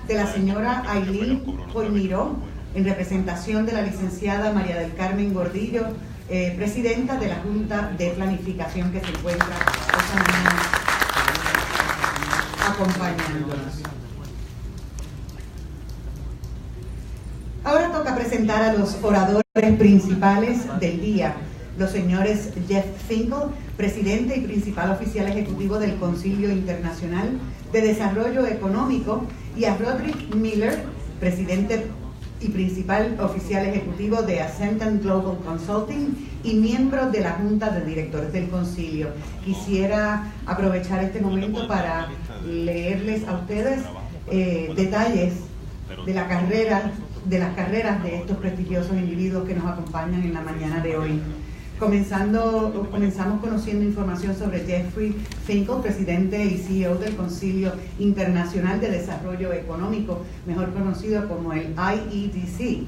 de la señora Aileen Poimiró, en representación de la licenciada María del Carmen Gordillo, presidenta de la Junta de Planificación, que se encuentra esta mañana acompañándonos. Ahora toca presentar a los oradores principales del día, los señores Jeff Finkel, presidente y principal oficial ejecutivo del Concilio Internacional de Desarrollo Económico, y a Roderick Miller, presidente y principal oficial ejecutivo de Ascendant Global Consulting y miembro de la Junta de Directores del Concilio. Quisiera aprovechar este momento para leerles a ustedes detalles de las carreras de estos prestigiosos individuos que nos acompañan en la mañana de hoy. Comenzamos conociendo información sobre Jeffrey Finkel, presidente y CEO del Concilio Internacional de Desarrollo Económico, mejor conocido como el IEDC.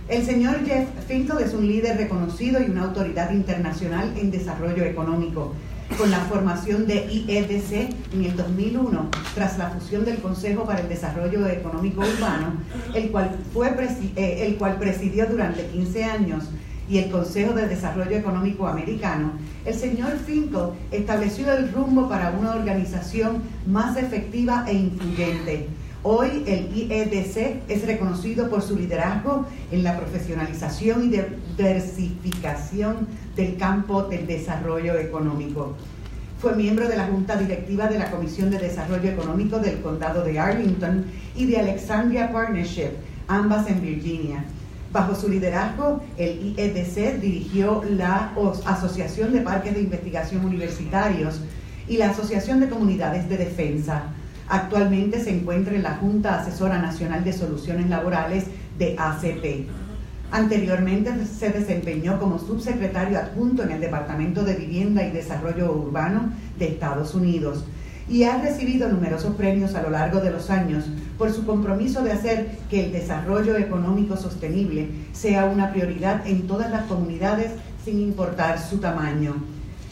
El señor Jeff Finkel es un líder reconocido y una autoridad internacional en desarrollo económico. Con la formación de IEDC en el 2001, tras la fusión del Consejo para el Desarrollo Económico Urbano, el cual presidió durante 15 años, y el Consejo de Desarrollo Económico Americano, el señor Finkel estableció el rumbo para una organización más efectiva e influyente. Hoy el IEDC es reconocido por su liderazgo en la profesionalización y diversificación del campo del desarrollo económico. Fue miembro de la Junta Directiva de la Comisión de Desarrollo Económico del Condado de Arlington y de Alexandria Partnership, ambas en Virginia. Bajo su liderazgo, el IEDC dirigió la Asociación de Parques de Investigación Universitarios y la Asociación de Comunidades de Defensa. Actualmente se encuentra en la Junta Asesora Nacional de Soluciones Laborales de ACP. Anteriormente se desempeñó como subsecretario adjunto en el Departamento de Vivienda y Desarrollo Urbano de Estados Unidos y ha recibido numerosos premios a lo largo de los años por su compromiso de hacer que el desarrollo económico sostenible sea una prioridad en todas las comunidades sin importar su tamaño.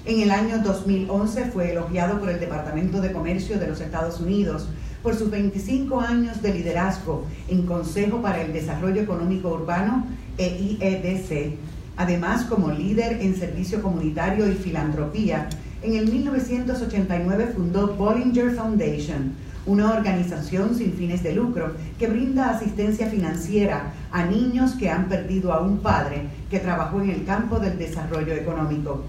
En el año 2011 fue elogiado por el Departamento de Comercio de los Estados Unidos por sus 25 años de liderazgo en Consejo para el Desarrollo Económico Urbano (IEDC). Además, como líder en servicio comunitario y filantropía, en el 1989 fundó Bollinger Foundation, una organización sin fines de lucro que brinda asistencia financiera a niños que han perdido a un padre que trabajó en el campo del desarrollo económico.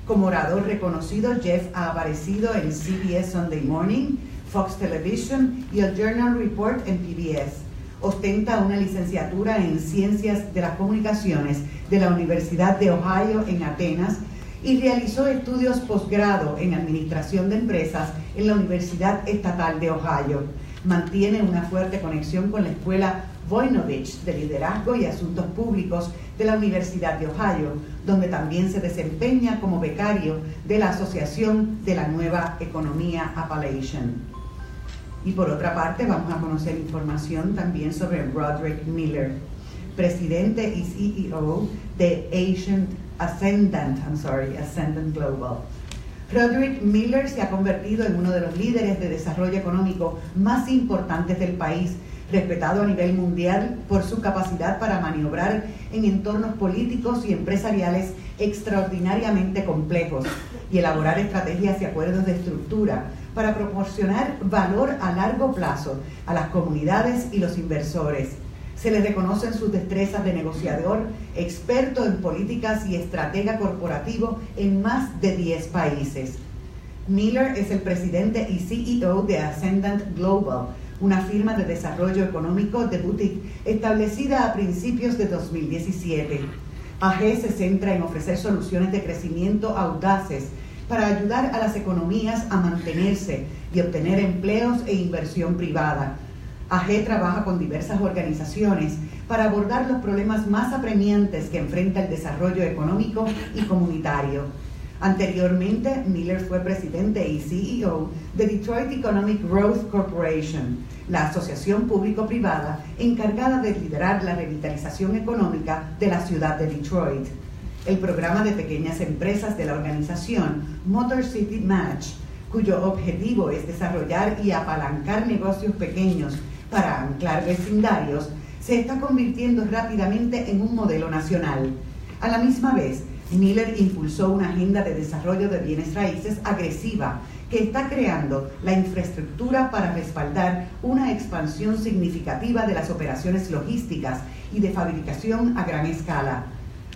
Como orador reconocido, Jeff ha aparecido en CBS Sunday Morning, Fox Television y el Journal Report en PBS. Ostenta una licenciatura en Ciencias de las Comunicaciones de la Universidad de Ohio en Atenas y realizó estudios posgrado en Administración de Empresas en la Universidad Estatal de Ohio. Mantiene una fuerte conexión con la Escuela Voinovich de Liderazgo y Asuntos Públicos de la Universidad de Ohio, donde también se desempeña como becario de la Asociación de la Nueva Economía Appalachian. Y por otra parte, vamos a conocer información también sobre Roderick Miller, presidente y CEO de Ascendant Global. Roderick Miller se ha convertido en uno de los líderes de desarrollo económico más importantes del país, respetado a nivel mundial por su capacidad para maniobrar en entornos políticos y empresariales extraordinariamente complejos y elaborar estrategias y acuerdos de estructura para proporcionar valor a largo plazo a las comunidades y los inversores. Se le reconocen sus destrezas de negociador, experto en políticas y estratega corporativo en más de 10 países. Miller es el presidente y CEO de Ascendant Global, una firma de desarrollo económico de boutique establecida a principios de 2017. AG se centra en ofrecer soluciones de crecimiento audaces para ayudar a las economías a mantenerse y obtener empleos e inversión privada. AG trabaja con diversas organizaciones para abordar los problemas más apremiantes que enfrenta el desarrollo económico y comunitario. Anteriormente, Miller fue presidente y CEO de Detroit Economic Growth Corporation, la asociación público-privada encargada de liderar la revitalización económica de la ciudad de Detroit. El programa de pequeñas empresas de la organización Motor City Match, cuyo objetivo es desarrollar y apalancar negocios pequeños para anclar vecindarios, se está convirtiendo rápidamente en un modelo nacional. A la misma vez, Miller impulsó una agenda de desarrollo de bienes raíces agresiva que está creando la infraestructura para respaldar una expansión significativa de las operaciones logísticas y de fabricación a gran escala.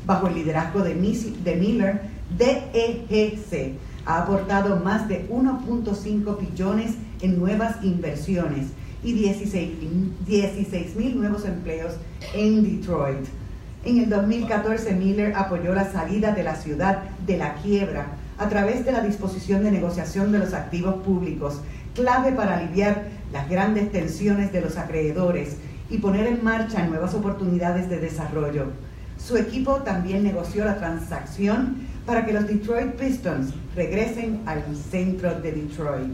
Bajo el liderazgo de Miller, DEGC ha aportado más de 1.5 billones en nuevas inversiones y 16,000 nuevos empleos en Detroit. En el 2014, Miller apoyó la salida de la ciudad de la quiebra a través de la disposición de negociación de los activos públicos, clave para aliviar las grandes tensiones de los acreedores y poner en marcha nuevas oportunidades de desarrollo. Su equipo también negoció la transacción para que los Detroit Pistons regresen al centro de Detroit.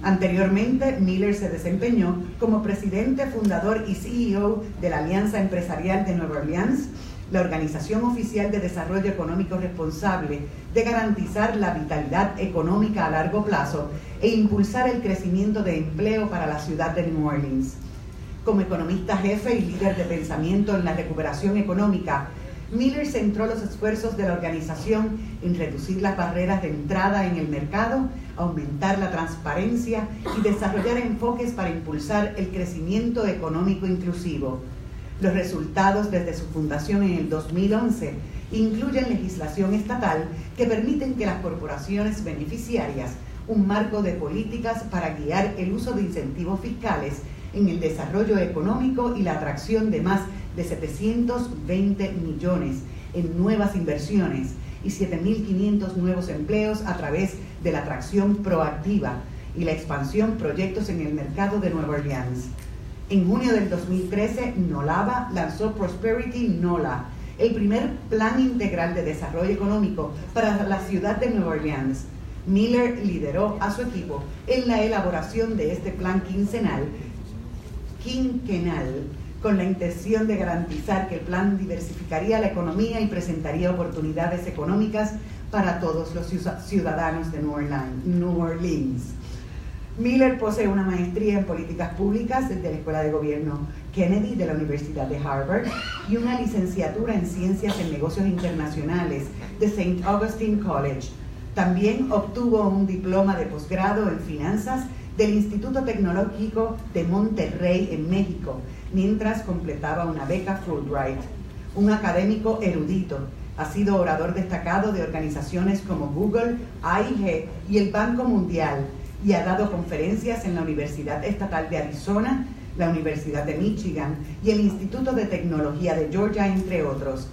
Anteriormente, Miller se desempeñó como presidente, fundador y CEO de la Alianza Empresarial de Nueva Orleans, la organización oficial de desarrollo económico responsable de garantizar la vitalidad económica a largo plazo e impulsar el crecimiento de empleo para la ciudad de New Orleans. Como economista jefe y líder de pensamiento en la recuperación económica, Miller centró los esfuerzos de la organización en reducir las barreras de entrada en el mercado, aumentar la transparencia y desarrollar enfoques para impulsar el crecimiento económico inclusivo. Los resultados desde su fundación en el 2011 incluyen legislación estatal que permiten que las corporaciones beneficiarias un marco de políticas para guiar el uso de incentivos fiscales en el desarrollo económico y la atracción de más de 720 millones en nuevas inversiones y 7.500 nuevos empleos a través de la atracción proactiva y la expansión proyectos en el mercado de Nueva Orleans. En junio del 2013, NOLABA lanzó Prosperity NOLA, el primer plan integral de desarrollo económico para la ciudad de Nueva Orleans. Miller lideró a su equipo en la elaboración de este plan quinquenal, con la intención de garantizar que el plan diversificaría la economía y presentaría oportunidades económicas para todos los ciudadanos de New Orleans. Miller posee una maestría en políticas públicas desde la Escuela de Gobierno Kennedy de la Universidad de Harvard y una licenciatura en Ciencias en Negocios Internacionales de St. Augustine College. También obtuvo un diploma de posgrado en finanzas del Instituto Tecnológico de Monterrey en México, mientras completaba una beca Fulbright. Un académico erudito, ha sido orador destacado de organizaciones como Google, AIG y el Banco Mundial, y ha dado conferencias en la Universidad Estatal de Arizona, la Universidad de Michigan y el Instituto de Tecnología de Georgia, entre otros.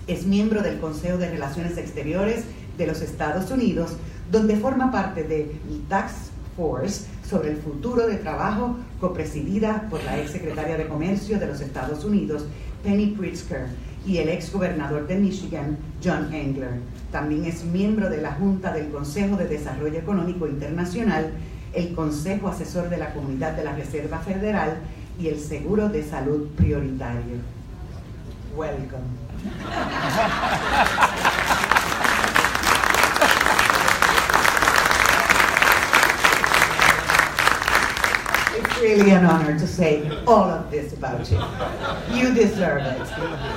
Es miembro del Consejo de Relaciones Exteriores de los Estados Unidos, donde forma parte de Task Force sobre el futuro de trabajo, copresidida por la ex secretaria de Comercio de los Estados Unidos, Penny Pritzker, y el ex gobernador de Michigan, John Engler. También es miembro de la Junta del Consejo de Desarrollo Económico Internacional, el Consejo Asesor de la Comunidad de la Reserva Federal y el Seguro de Salud Prioritario. Welcome. It's really an honor to say all of this about you. You deserve it.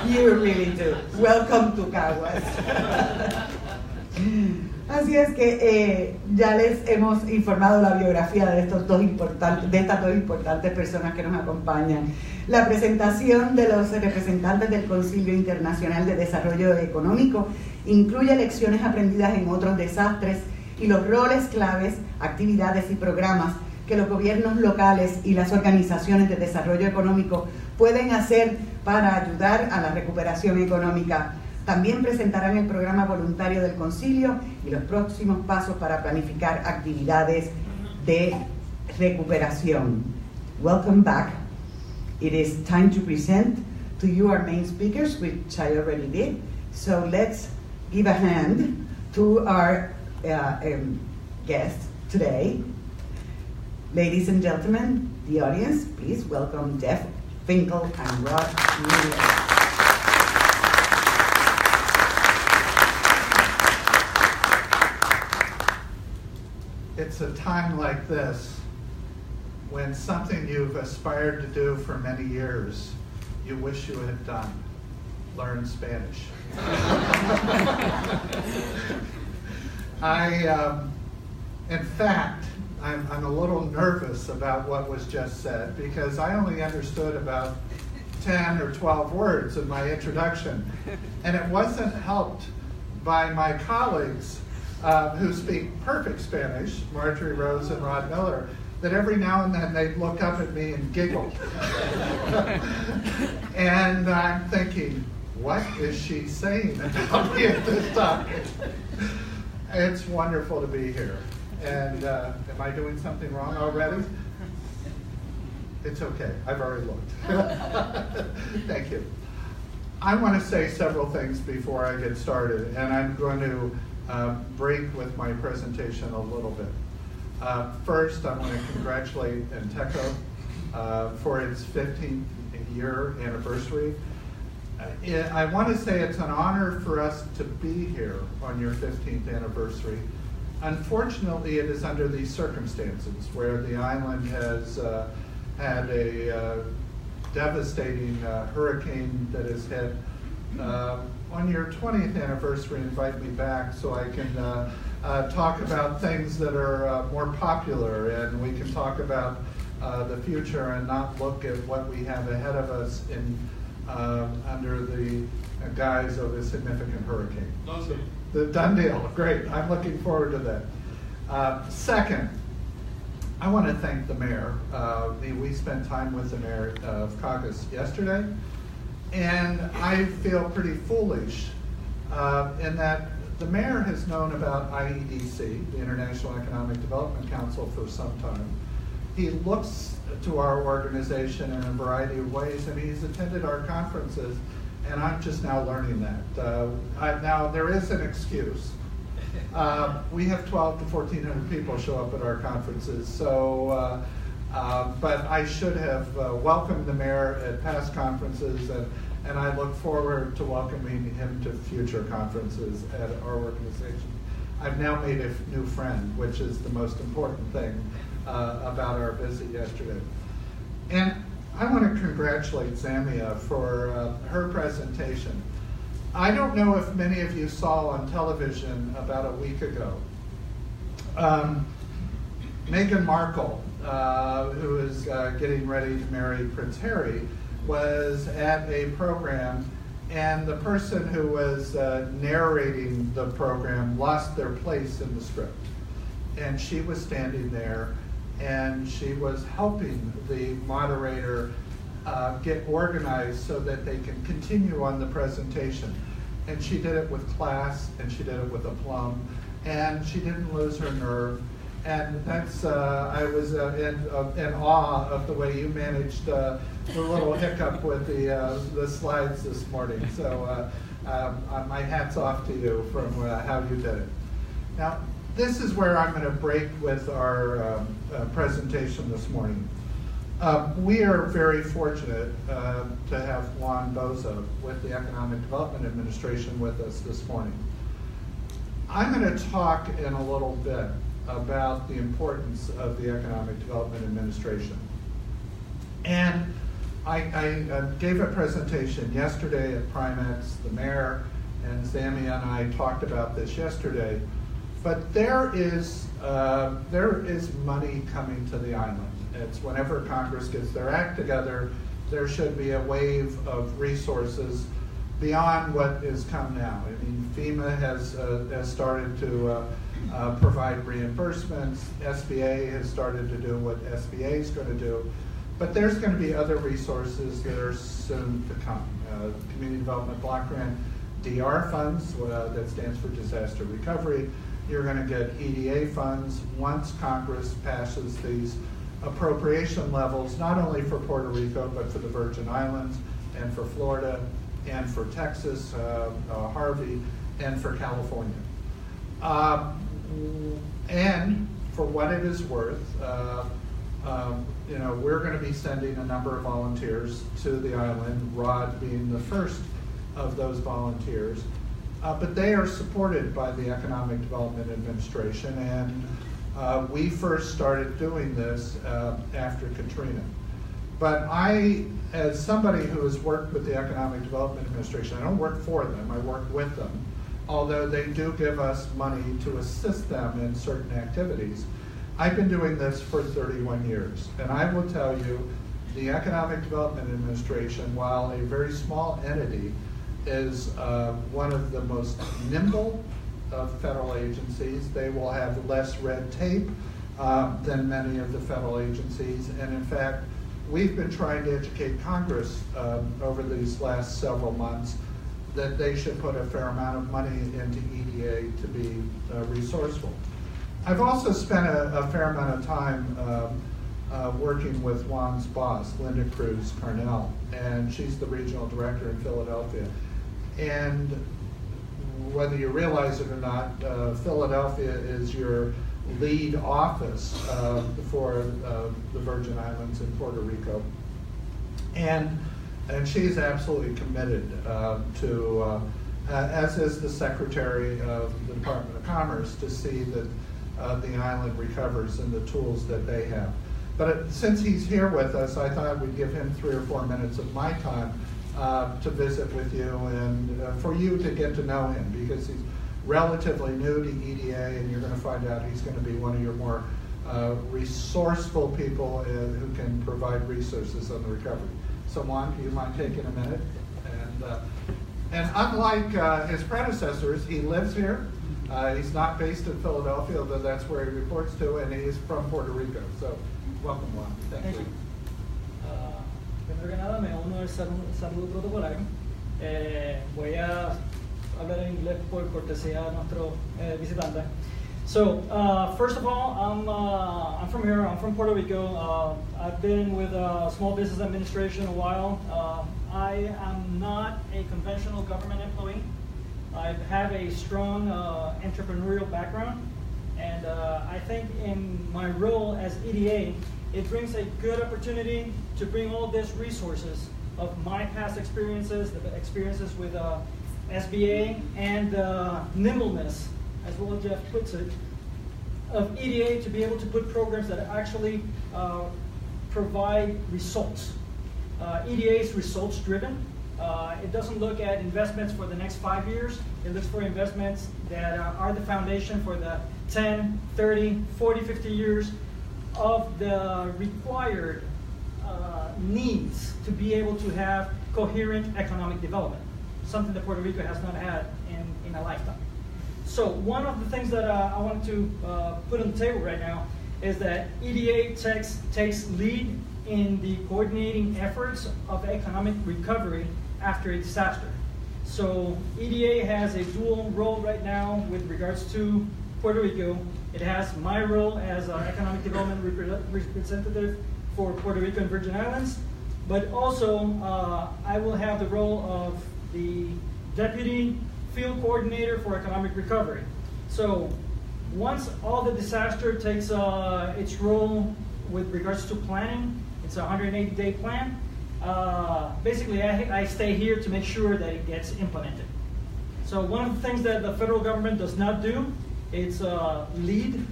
You really do. Welcome to Caguas. Así es que ya les hemos informado la biografía de estas dos importantes personas que nos acompañan. La presentación de los representantes del Concilio Internacional de Desarrollo Económico incluye lecciones aprendidas en otros desastres y los roles claves, actividades y programas que los gobiernos locales y las organizaciones de desarrollo económico pueden hacer para ayudar a la recuperación económica. También presentarán el programa voluntario del Concilio y los próximos pasos para planificar actividades de recuperación. Welcome back. It is time to present to you our main speakers, which I already did. So let's give a hand to our guests today. Ladies and gentlemen, the audience, please welcome Jeff Finkel and Rod Miller. It's a time like this when something you've aspired to do for many years, you wish you had done, learn Spanish. In fact, I'm a little nervous about what was just said because I only understood about 10 or 12 words in my introduction. And it wasn't helped by my colleagues who speak perfect Spanish, Marjorie Rose and Rod Miller, that every now and then they'd look up at me and giggle. And I'm thinking, what is she saying about me at this time? It's wonderful to be here. And am I doing something wrong already? It's okay, I've already looked. Thank you. I want to say several things before I get started, and I'm going to break with my presentation a little bit. First, I want to congratulate Inteco for its 15th year anniversary. I want to say it's an honor for us to be here on your 15th anniversary. Unfortunately, it is under these circumstances where the island has had a devastating hurricane that has hit. On your 20th anniversary, invite me back so I can talk about things that are more popular, and we can talk about the future and not look at what we have ahead of us in under the guise of a significant hurricane. Done deal. Great. I'm looking forward to that. Second, I want to thank the mayor. We spent time with the mayor of Caucus yesterday, and I feel pretty foolish in that the mayor has known about IEDC, the International Economic Development Council, for some time. He looks to our organization in a variety of ways, and he's attended our conferences, and I'm just now learning that. Now, there is an excuse. We have 12 to 1,400 people show up at our conferences, so, but I should have welcomed the mayor at past conferences, and I look forward to welcoming him to future conferences at our organization. I've now made a new friend, which is the most important thing about our visit yesterday. And I want to congratulate Zamia for her presentation. I don't know if many of you saw on television about a week ago, Meghan Markle, who is getting ready to marry Prince Harry, was at a program, and the person who was narrating the program lost their place in the script. And she was standing there, and she was helping the moderator get organized so that they can continue on the presentation. And she did it with class, and she did it with aplomb, and she didn't lose her nerve. And that's, I was in awe of the way you managed the little hiccup with the slides this morning. So my hat's off to you from how you did it. Now, this is where I'm going to break with our presentation this morning. We are very fortunate to have Juan Boza with the Economic Development Administration with us this morning. I'm going to talk in a little bit about the importance of the Economic Development Administration. And I gave a presentation yesterday at Primex. The mayor and Zamia and I talked about this yesterday. But there is money coming to the island. It's whenever Congress gets their act together, there should be a wave of resources beyond what has come now. I mean, FEMA has started to provide reimbursements. SBA has started to do what SBA is going to do. But there's going to be other resources that are soon to come. Community Development Block Grant, DR funds, that stands for Disaster Recovery. You're going to get EDA funds once Congress passes these appropriation levels, not only for Puerto Rico, but for the Virgin Islands, and for Florida, and for Texas, Harvey, and for California. And for what it is worth, we're going to be sending a number of volunteers to the island, Rod being the first of those volunteers. But they are supported by the Economic Development Administration, and We first started doing this after Katrina. But I, as somebody who has worked with the Economic Development Administration, I don't work for them, I work with them, although they do give us money to assist them in certain activities. I've been doing this for 31 years, and I will tell you, the Economic Development Administration, while a very small entity, is one of the most nimble of federal agencies. They will have less red tape than many of the federal agencies, and in fact, we've been trying to educate Congress over these last several months that they should put a fair amount of money into EDA to be resourceful. I've also spent a fair amount of time working with Juan's boss, Linda Cruz Carnell, and she's the regional director in Philadelphia. And whether you realize it or not, Philadelphia is your lead office for the Virgin Islands and Puerto Rico. And she's absolutely committed to, as is the Secretary of the Department of Commerce, to see that the island recovers and the tools that they have. But since he's here with us, I thought we'd give him 3 or 4 minutes of my time to visit with you and for you to get to know him, because he's relatively new to EDA, and you're going to find out he's going to be one of your more resourceful people who can provide resources on the recovery. So Juan, do you mind taking a minute? And unlike his predecessors, he lives here. He's not based in Philadelphia, although that's where he reports to, and he's from Puerto Rico. So welcome, Juan. Thank you. Primero que nada, me uno el saludo protocolario. Voy a hablar en inglés por cortesía a nuestro visitante. So, first of all, I'm from here. I'm from Puerto Rico. I've been with Small Business Administration a while. I am not a conventional government employee. I have a strong entrepreneurial background, and I think in my role as EDA, it brings a good opportunity to bring all these resources of my past experiences, the experiences with SBA, and nimbleness, as well as Jeff puts it, of EDA to be able to put programs that actually provide results. EDA is results driven. It doesn't look at investments for the next 5 years. It looks for investments that are the foundation for the 10, 30, 40, 50 years of the required needs to be able to have coherent economic development, something that Puerto Rico has not had in a lifetime. So one of the things that I wanted to put on the table right now is that EDA takes lead in the coordinating efforts of economic recovery after a disaster. So EDA has a dual role right now with regards to Puerto Rico. It has my role as an economic development representative for Puerto Rico and Virgin Islands, but also I will have the role of the deputy field coordinator for economic recovery. So once all the disaster takes its role with regards to planning, it's a 180-day plan. Basically, I stay here to make sure that it gets implemented. So one of the things that the federal government does not do is lead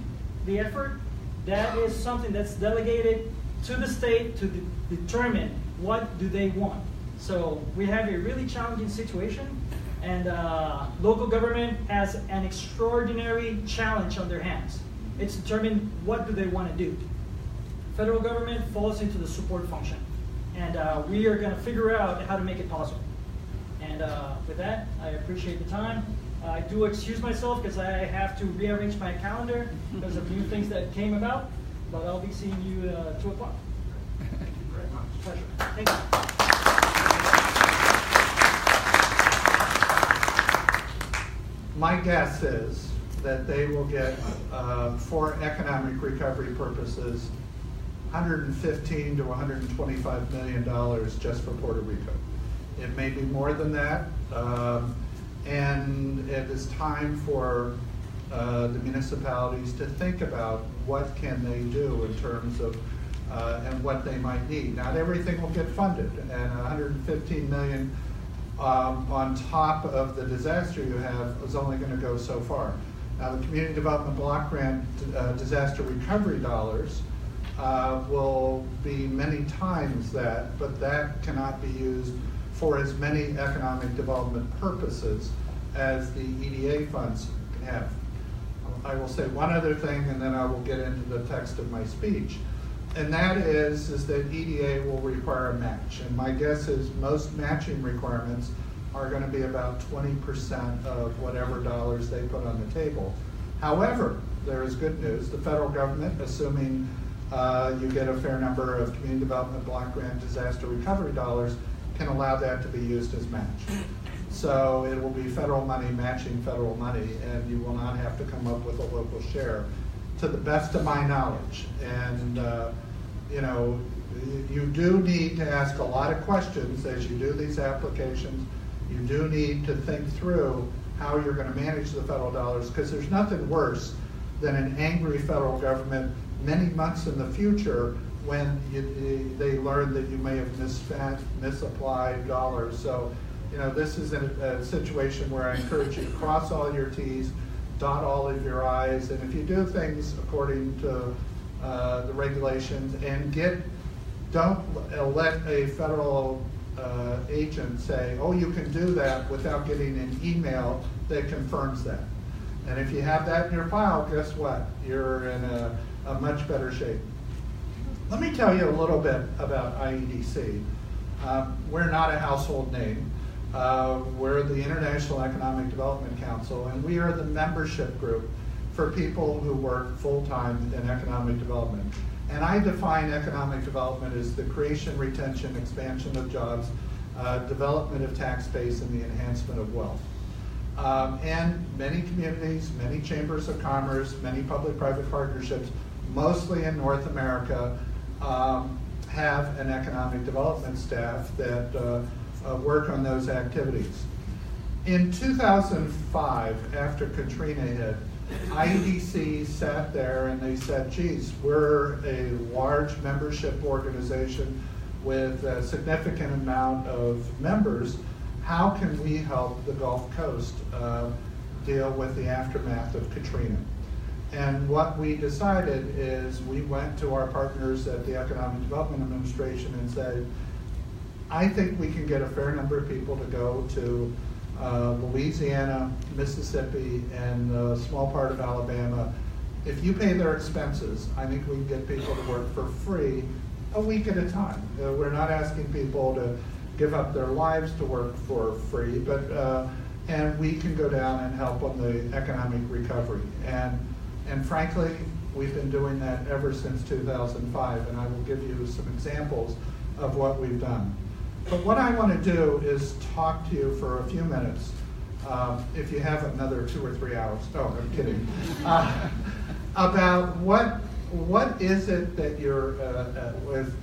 the effort. That is something that's delegated to the state to determine what do they want. So we have a really challenging situation, and local government has an extraordinary challenge on their hands. It's determined what do they want to do. Federal government falls into the support function, and we are going to figure out how to make it possible. And with that, I appreciate the time. I do excuse myself because I have to rearrange my calendar because of new things that came about, but I'll be seeing you at 2 o'clock. Thank you very much. Pleasure. Thank you. My guess is that they will get, for economic recovery purposes, $115 to $125 million just for Puerto Rico. It may be more than that, and it is time for the municipalities to think about what can they do in terms of and what they might need. Not everything will get funded, and $115 million on top of the disaster you have is only going to go so far. Now, the Community Development Block Grant disaster recovery dollars will be many times that, but that cannot be used for as many economic development purposes as the EDA funds have. I will say one other thing, and then I will get into the text of my speech. And that is that EDA will require a match. And my guess is most matching requirements are going to be about 20% of whatever dollars they put on the table. However, there is good news. The federal government, assuming you get a fair number of Community Development Block Grant disaster recovery dollars, can allow that to be used as match. So it will be federal money matching federal money, and you will not have to come up with a local share, to the best of my knowledge. And you know, you do need to ask a lot of questions as you do these applications. You do need to think through how you're going to manage the federal dollars, because there's nothing worse than an angry federal government many months in the future when they learn that you may have misapplied dollars. So, you know, this is a situation where I encourage you to cross all your T's, dot all of your I's, and if you do things according to the regulations, and don't let a federal agent say, oh, you can do that, without getting an email that confirms that. And if you have that in your file, guess what? You're in a much better shape. Let me tell you a little bit about IEDC. We're not a household name. We're the International Economic Development Council, and we are the membership group for people who work full-time in economic development. And I define economic development as the creation, retention, expansion of jobs, development of tax base, and the enhancement of wealth. And many communities, many chambers of commerce, many public-private partnerships, mostly in North America, have an economic development staff that work on those activities. In 2005, after Katrina hit, IEDC sat there and they said, geez, we're a large membership organization with a significant amount of members. How can we help the Gulf Coast deal with the aftermath of Katrina? And what we decided is we went to our partners at the Economic Development Administration and said, I think we can get a fair number of people to go to Louisiana, Mississippi, and a small part of Alabama. If you pay their expenses, I think we can get people to work for free a week at a time. We're not asking people to give up their lives to work for free, but and we can go down and help on the economic recovery. And frankly, we've been doing that ever since 2005, and I will give you some examples of what we've done. But what I want to do is talk to you for a few minutes, if you have another 2 or 3 hours, no, I'm kidding, about what is it that you're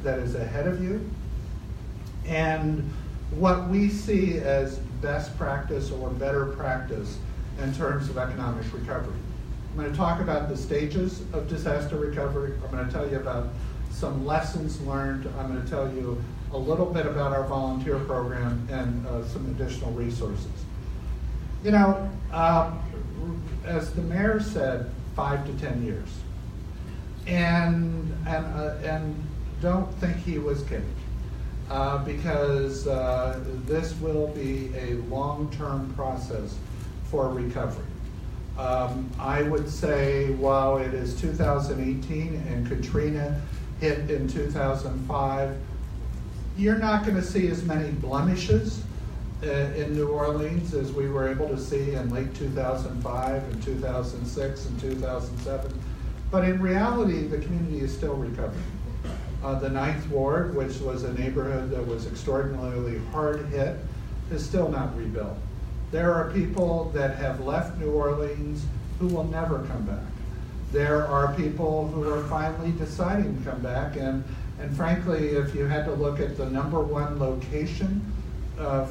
that is ahead of you, and what we see as best practice or better practice in terms of economic recovery. I'm going to talk about the stages of disaster recovery. I'm going to tell you about some lessons learned. I'm going to tell you a little bit about our volunteer program and some additional resources. You know, as the mayor said, 5 to 10 years. And don't think he was kidding, because this will be a long-term process for recovery. I would say while it is 2018 and Katrina hit in 2005, you're not going to see as many blemishes in New Orleans as we were able to see in late 2005 and 2006 and 2007. But in reality, the community is still recovering. The 9th Ward, which was a neighborhood that was extraordinarily hard hit, is still not rebuilt. There are people that have left New Orleans who will never come back. There are people who are finally deciding to come back, and frankly, if you had to look at the #1 location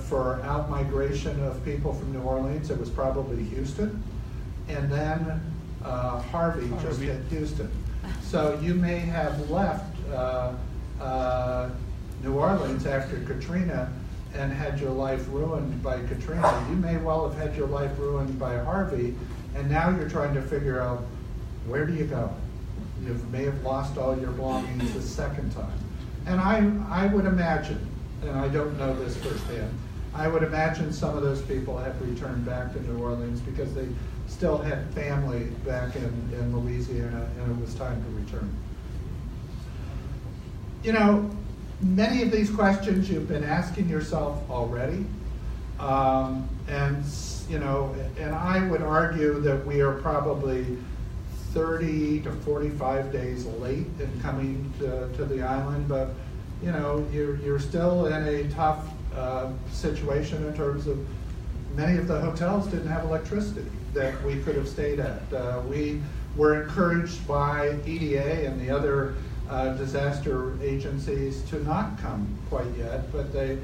for out-migration of people from New Orleans, it was probably Houston, and then Harvey just hit Houston. So you may have left New Orleans after Katrina and had your life ruined by Katrina. You may well have had your life ruined by Harvey And now you're trying to figure out, where do you go? You may have lost all your belongings the second time. And I would imagine, and I don't know this firsthand, I would imagine some of those people have returned back to New Orleans because they still had family back in Louisiana, and it was time to return. You know, many of these questions you've been asking yourself already, and I would argue that we are probably 30 to 45 days late in coming to the island, but you know, you're still in a tough situation in terms of many of the hotels didn't have electricity that we could have stayed at. We were encouraged by EDA and the other disaster agencies to not come quite yet, but they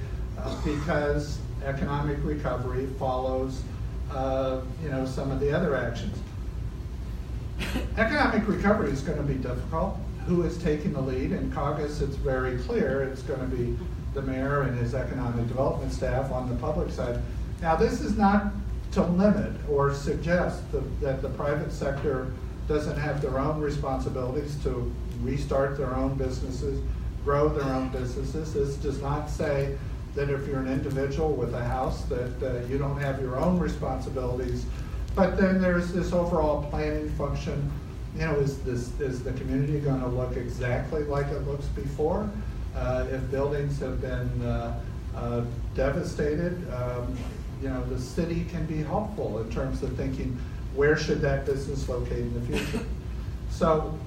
because economic recovery follows some of the other actions. Economic recovery is going to be difficult. Who is taking the lead? In Caucus, it's very clear it's going to be the mayor and his economic development staff on the public side. Now, this is not to limit or suggest that the private sector doesn't have their own responsibilities to restart their own businesses, grow their own businesses. This does not say that if you're an individual with a house that you don't have your own responsibilities. But then there's this overall planning function. You know, is the community going to look exactly like it looks before? If buildings have been devastated, the city can be helpful in terms of thinking, where should that business locate in the future? So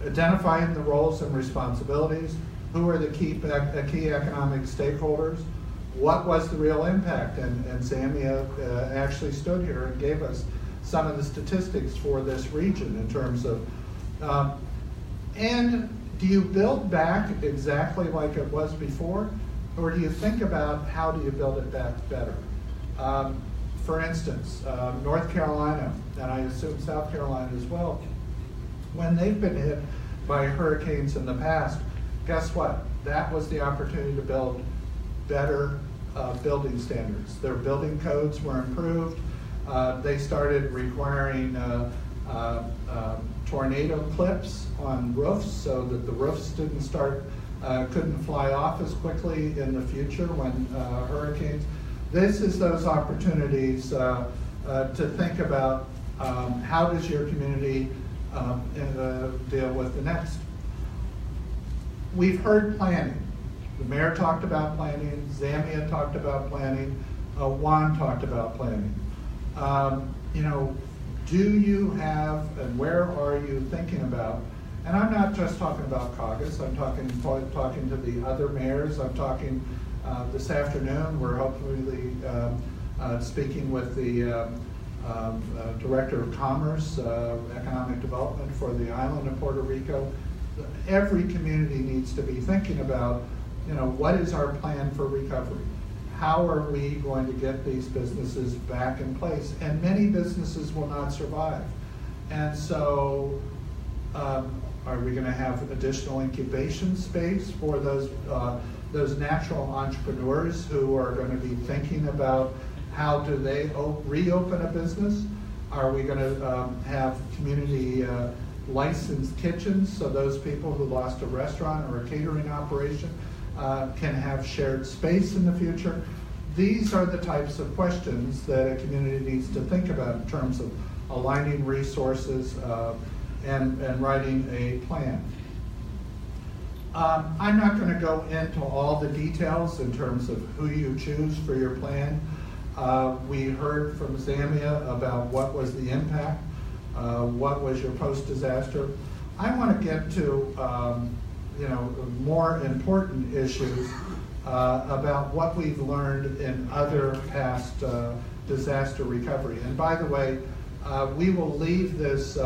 identifying the roles and responsibilities, who are the key economic stakeholders, what was the real impact? And Zamia actually stood here and gave us some of the statistics for this region in terms of, and do you build back exactly like it was before? Or do you think about how do you build it back better? For instance, North Carolina, and I assume South Carolina as well, when they've been hit by hurricanes in the past, guess what? That was the opportunity to build better building standards. Their building codes were improved. They started requiring tornado clips on roofs so that the roofs couldn't fly off as quickly in the future when hurricanes. This is those opportunities to think about how does your community deal with the next. We've heard planning. The mayor talked about planning, Zamia talked about planning, Juan talked about planning. Do you have, and where are you thinking about, and I'm not just talking about Caucus, I'm talking to the other mayors, I'm talking this afternoon, we're hopefully speaking with the Director of Commerce, Economic Development for the island of Puerto Rico. Every community needs to be thinking about, what is our plan for recovery? How are we going to get these businesses back in place? And many businesses will not survive. And so, are we going to have additional incubation space for those natural entrepreneurs who are going to be thinking about how do they reopen a business? Are we going to have community licensed kitchens so those people who lost a restaurant or a catering operation can have shared space in the future? These are the types of questions that a community needs to think about in terms of aligning resources and writing a plan. I'm not going to go into all the details in terms of who you choose for your plan. We heard from Zamia about what was the impact, what was your post-disaster. I want to get to more important issues about what we've learned in other past disaster recovery. And by the way, we will leave this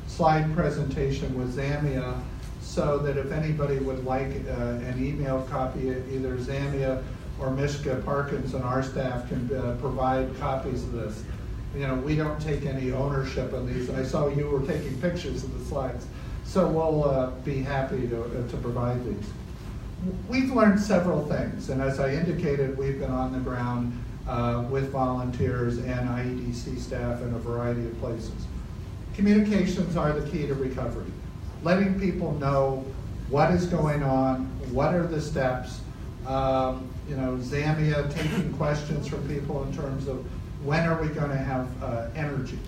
slide presentation with Zamia so that if anybody would like an email copy, either Zamia or Mishka Parkins and our staff can provide copies of this. We don't take any ownership of these. I saw you were taking pictures of the slides. So we'll be happy to provide these. We've learned several things, and as I indicated, we've been on the ground with volunteers and IEDC staff in a variety of places. Communications are the key to recovery. Letting people know what is going on, what are the steps, Zambia taking questions from people in terms of when are we going to have energy?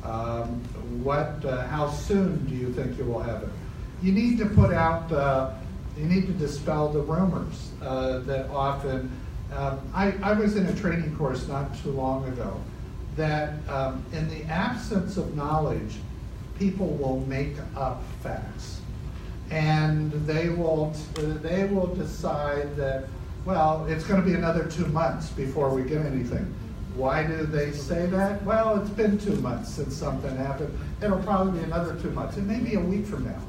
How soon do you think you will have it? You need to put out, you need to dispel the rumors that often, I was in a training course not too long ago that in the absence of knowledge, people will make up facts. And they will decide that, well, it's going to be another 2 months before we get anything. Why do they say that? Well, it's been 2 months since something happened. It'll probably be another 2 months. It may be a week from now.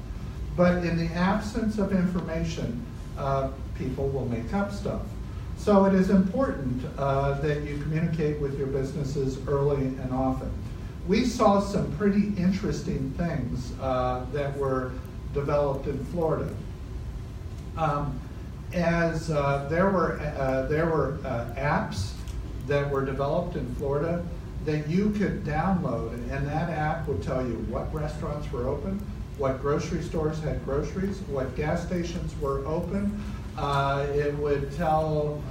But in the absence of information, people will make up stuff. So it is important that you communicate with your businesses early and often. We saw some pretty interesting things that were developed in Florida. There were apps that were developed in Florida that you could download, and that app would tell you what restaurants were open, what grocery stores had groceries, what gas stations were open. It would tell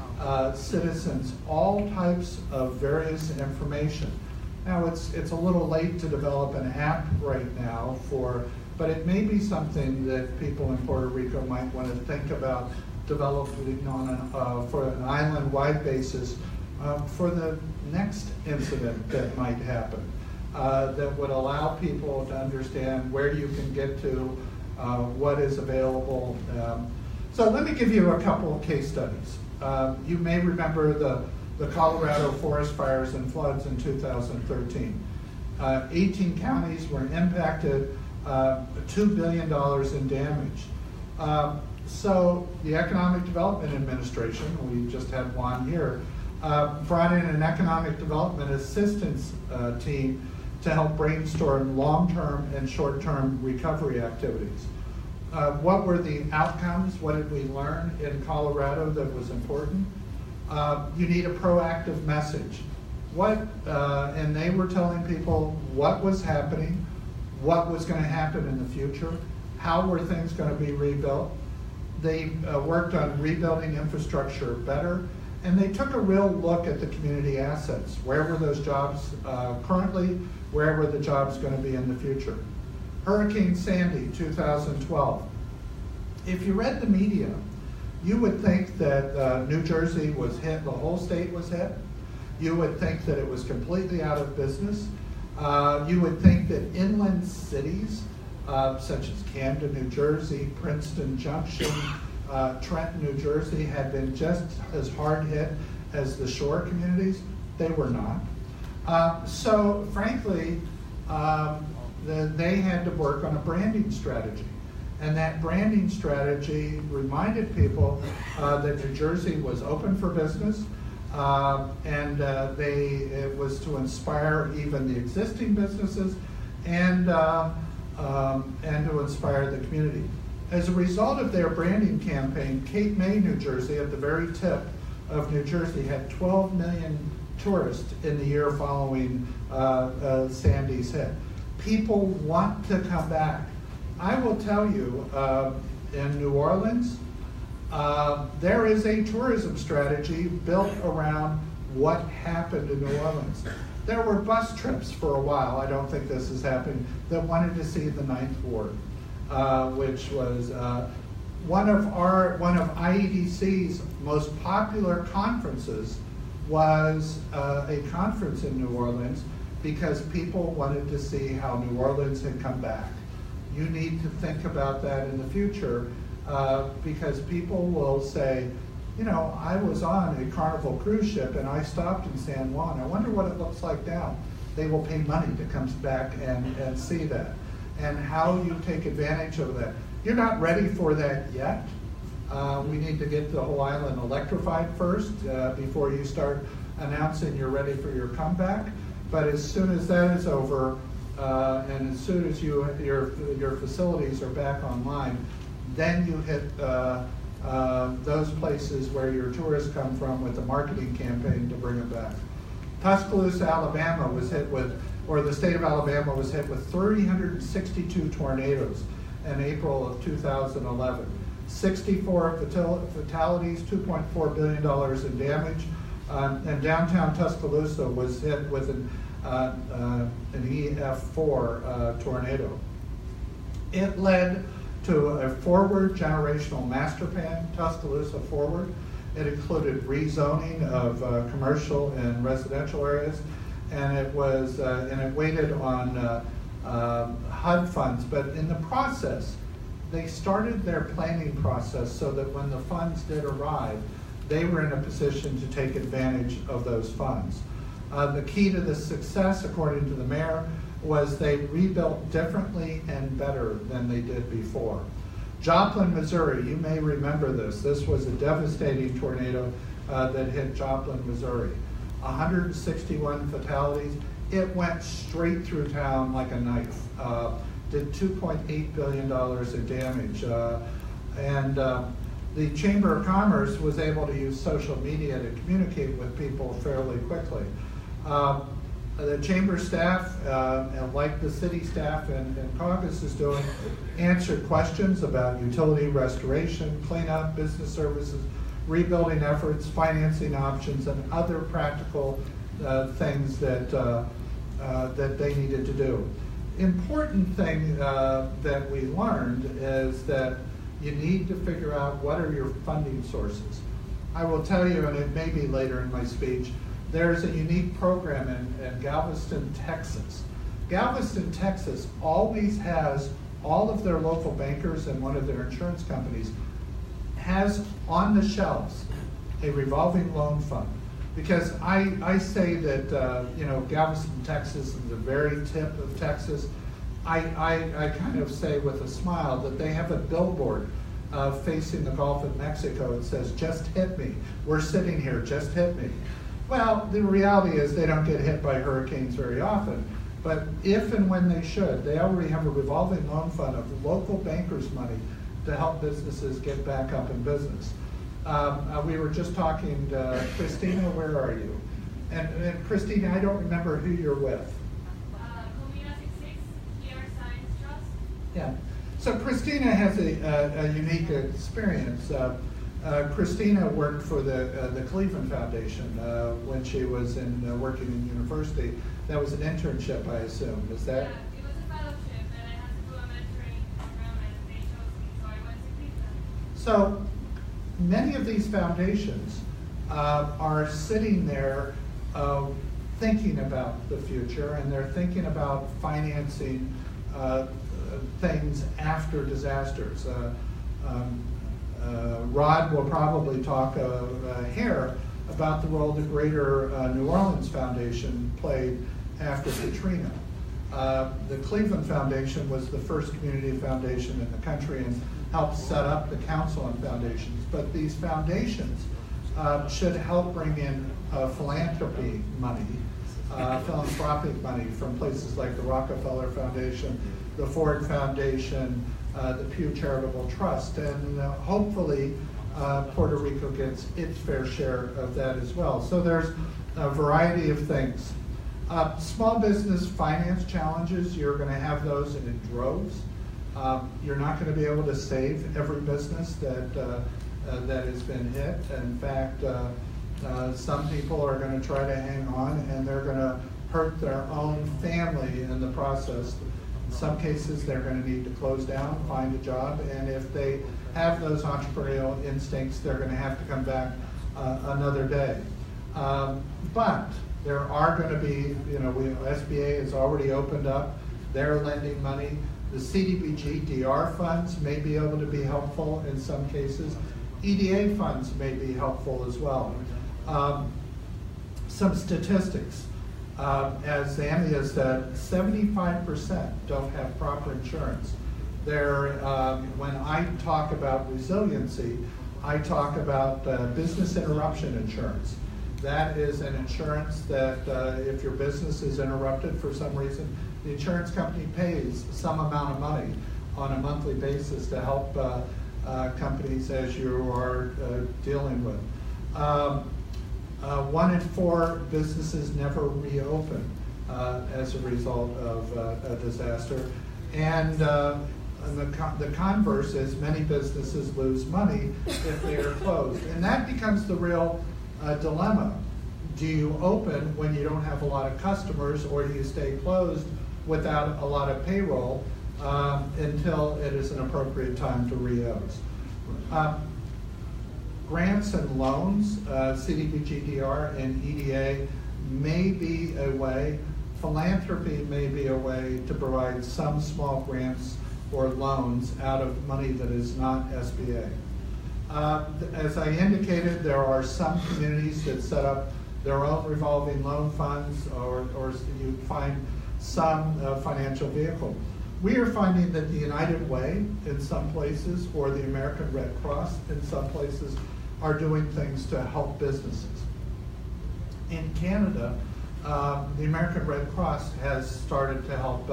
citizens all types of various information. Now it's a little late to develop an app right now but it may be something that people in Puerto Rico might want to think about developing for an island-wide basis for the next incident that might happen, that would allow people to understand where you can get to, what is available. So let me give you a couple of case studies. You may remember the Colorado forest fires and floods in 2013. 18 counties were impacted, $2 billion in damage. So the Economic Development Administration, we just had one here, brought in an economic development assistance team to help brainstorm long-term and short-term recovery activities. What were the outcomes? What did we learn in Colorado that was important? You need a proactive message. And they were telling people what was happening, what was going to happen in the future, how were things going to be rebuilt. They worked on rebuilding infrastructure better, and they took a real look at the community assets. Where were those jobs currently? Where were the jobs going to be in the future? Hurricane Sandy, 2012. If you read the media, you would think that New Jersey was hit, the whole state was hit. You would think that it was completely out of business. You would think that inland cities, such as Camden, New Jersey, Princeton Junction, Trenton, New Jersey, had been just as hard hit as the shore communities. They were not. So frankly, they had to work on a branding strategy. And that branding strategy reminded people that New Jersey was open for business, and it was to inspire even the existing businesses and to inspire the community. As a result of their branding campaign, Cape May, New Jersey, at the very tip of New Jersey, had 12 million tourists in the year following Sandy's hit. People want to come back. I will tell you, in New Orleans, there is a tourism strategy built around what happened in New Orleans. There were bus trips for a while, I don't think this is happening, that wanted to see the Ninth Ward, which was one of IEDC's most popular conferences was a conference in New Orleans because people wanted to see how New Orleans had come back. You need to think about that in the future because people will say, you know, I was on a Carnival cruise ship and I stopped in San Juan. I wonder what it looks like now. They will pay money to come back and see that. And how you take advantage of that. You're not ready for that yet. We need to get the whole island electrified first before you start announcing you're ready for your comeback. But as soon as that is over, and as soon as your facilities are back online, then you hit those places where your tourists come from with a marketing campaign to bring them back. Tuscaloosa, Alabama was hit with, or the state of Alabama was hit with 362 tornadoes in April of 2011. 64 fatalities, $2.4 billion in damage, and downtown Tuscaloosa was hit with an EF4 tornado. It led to a forward generational master plan, Tuscaloosa Forward. It included rezoning of commercial and residential areas, and it was and it waited on HUD funds. But in the process, they started their planning process so that when the funds did arrive, they were in a position to take advantage of those funds. The key to the success, according to the mayor, was they rebuilt differently and better than they did before. Joplin, Missouri, you may remember this. This was a devastating tornado that hit Joplin, Missouri. 161 fatalities. It went straight through town like a knife. Did $2.8 billion in damage. And the Chamber of Commerce was able to use social media to communicate with people fairly quickly. The chamber staff, like the city staff and Congress is doing, answered questions about utility restoration, cleanup, business services, rebuilding efforts, financing options, and other practical things that they needed to do. Important thing that we learned is that you need to figure out what are your funding sources. I will tell you, and it may be later in my speech, there's a unique program in Galveston, Texas. Galveston, Texas always has all of their local bankers and one of their insurance companies has on the shelves a revolving loan fund. Because I say that, Galveston, Texas is the very tip of Texas. I kind of say with a smile that they have a billboard facing the Gulf of Mexico. It says, "Just hit me. We're sitting here, just hit me." Well, the reality is they don't get hit by hurricanes very often. But if and when they should, they already have a revolving loan fund of local bankers' money to help businesses get back up in business. We were just talking to Christina, where are you? And Christina, I don't remember who you're with. Yeah. So Christina has a unique experience. Christina worked for the Cleveland Foundation when she was working in university. That was an internship, I assume. Is that? Yeah, it was a fellowship, and I had to do a mentoring program, and they chose me, so I went to Cleveland. So many of these foundations are sitting there thinking about the future, and they're thinking about financing things after disasters. Rod will probably talk here about the role the Greater New Orleans Foundation played after Katrina. The Cleveland Foundation was the first community foundation in the country and helped set up the Council on Foundations. But these foundations should help bring in philanthropy money, philanthropic money from places like the Rockefeller Foundation, the Ford Foundation, the Pew Charitable Trust, and hopefully Puerto Rico gets its fair share of that as well. So there's a variety of things. Small business finance challenges, you're going to have those in droves. You're not going to be able to save every business that has been hit. In fact, some people are going to try to hang on, and they're going to hurt their own family in the process. In some cases, they're going to need to close down, find a job, and if they have those entrepreneurial instincts, they're going to have to come back another day. But there are going to be, SBA has already opened up. They're lending money. The CDBG DR funds may be able to be helpful in some cases. EDA funds may be helpful as well. Some statistics. As Zambia said, 75% don't have proper insurance. When I talk about resiliency, I talk about business interruption insurance. That is an insurance that if your business is interrupted for some reason, the insurance company pays some amount of money on a monthly basis to help companies as you are dealing with. 1 in 4 businesses never reopen as a result of a disaster. And the converse is many businesses lose money if they are closed. And that becomes the real dilemma. Do you open when you don't have a lot of customers, or do you stay closed without a lot of payroll until it is an appropriate time to reopen? Grants and loans, CDBG-DR and EDA may be a way. Philanthropy may be a way to provide some small grants or loans out of money that is not SBA. As I indicated, there are some communities that set up their own revolving loan funds, or you find some financial vehicle. We are finding that the United Way in some places, or the American Red Cross in some places, are doing things to help businesses. In Canada, the American Red Cross has started to help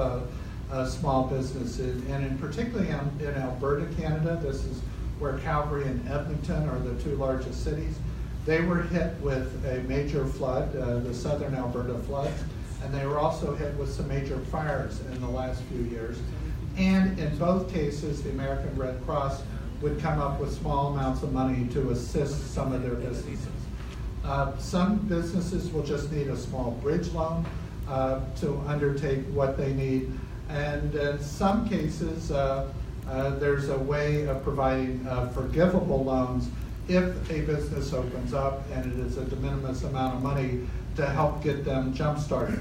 small businesses, and in particularly in Alberta, Canada, this is where Calgary and Edmonton are the 2 largest cities. They were hit with a major flood, the southern Alberta flood, and they were also hit with some major fires in the last few years. And in both cases, the American Red Cross would come up with small amounts of money to assist some of their businesses. Some businesses will just need a small bridge loan to undertake what they need. And in some cases, there's a way of providing forgivable loans if a business opens up and it is a de minimis amount of money to help get them jump-started.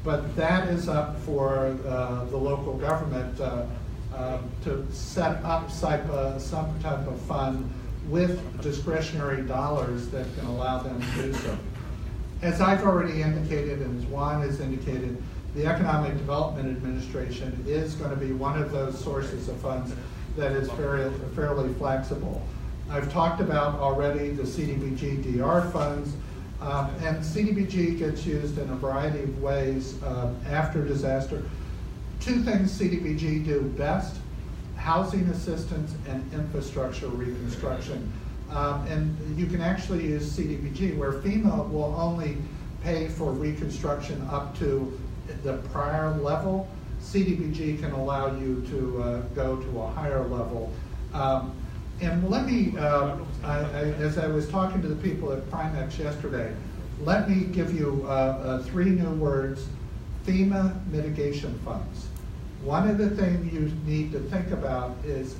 But that is up for the local government to set up some type of fund with discretionary dollars that can allow them to do so. As I've already indicated, and as Juan has indicated, the Economic Development Administration is going to be one of those sources of funds that is fairly flexible. I've talked about already the CDBG-DR funds, and CDBG gets used in a variety of ways after disaster. 2 things CDBG do best: housing assistance and infrastructure reconstruction. And you can actually use CDBG, where FEMA will only pay for reconstruction up to the prior level. CDBG can allow you to go to a higher level. And let me, as I was talking to the people at Primex yesterday, let me give you 3 new words: FEMA mitigation funds. One of the things you need to think about is,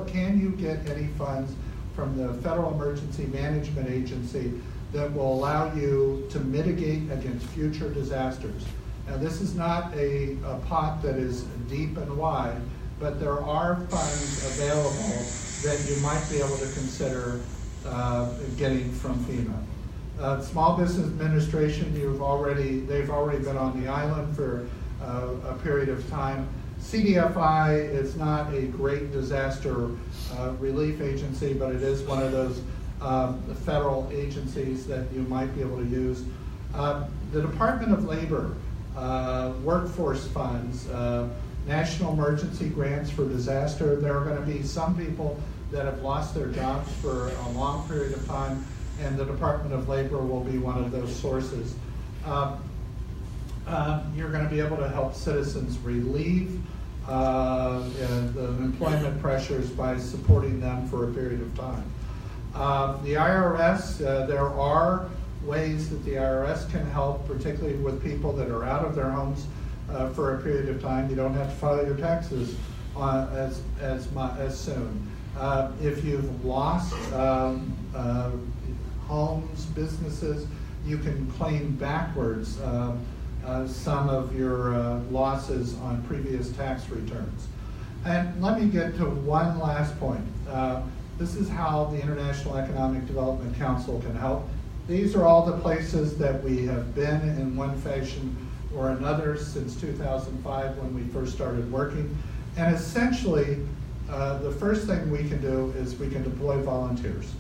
can you get any funds from the Federal Emergency Management Agency that will allow you to mitigate against future disasters? Now, this is not a pot that is deep and wide, but there are funds available that you might be able to consider getting from FEMA. Small Business Administration, they've already been on the island for a period of time. CDFI is not a great disaster relief agency, but it is one of those federal agencies that you might be able to use. The Department of Labor, workforce funds, national emergency grants for disaster. There are going to be some people that have lost their jobs for a long period of time, and the Department of Labor will be one of those sources. You're going to be able to help citizens relieve the employment pressures by supporting them for a period of time. The IRS, there are ways that the IRS can help, particularly with people that are out of their homes for a period of time. You don't have to file your taxes as soon. If you've lost homes, businesses, you can claim backwards some of your losses on previous tax returns. And let me get to one last point. This is how the International Economic Development Council can help. These are all the places that we have been in one fashion or another since 2005 when we first started working. And essentially, the first thing we can do is we can deploy volunteers.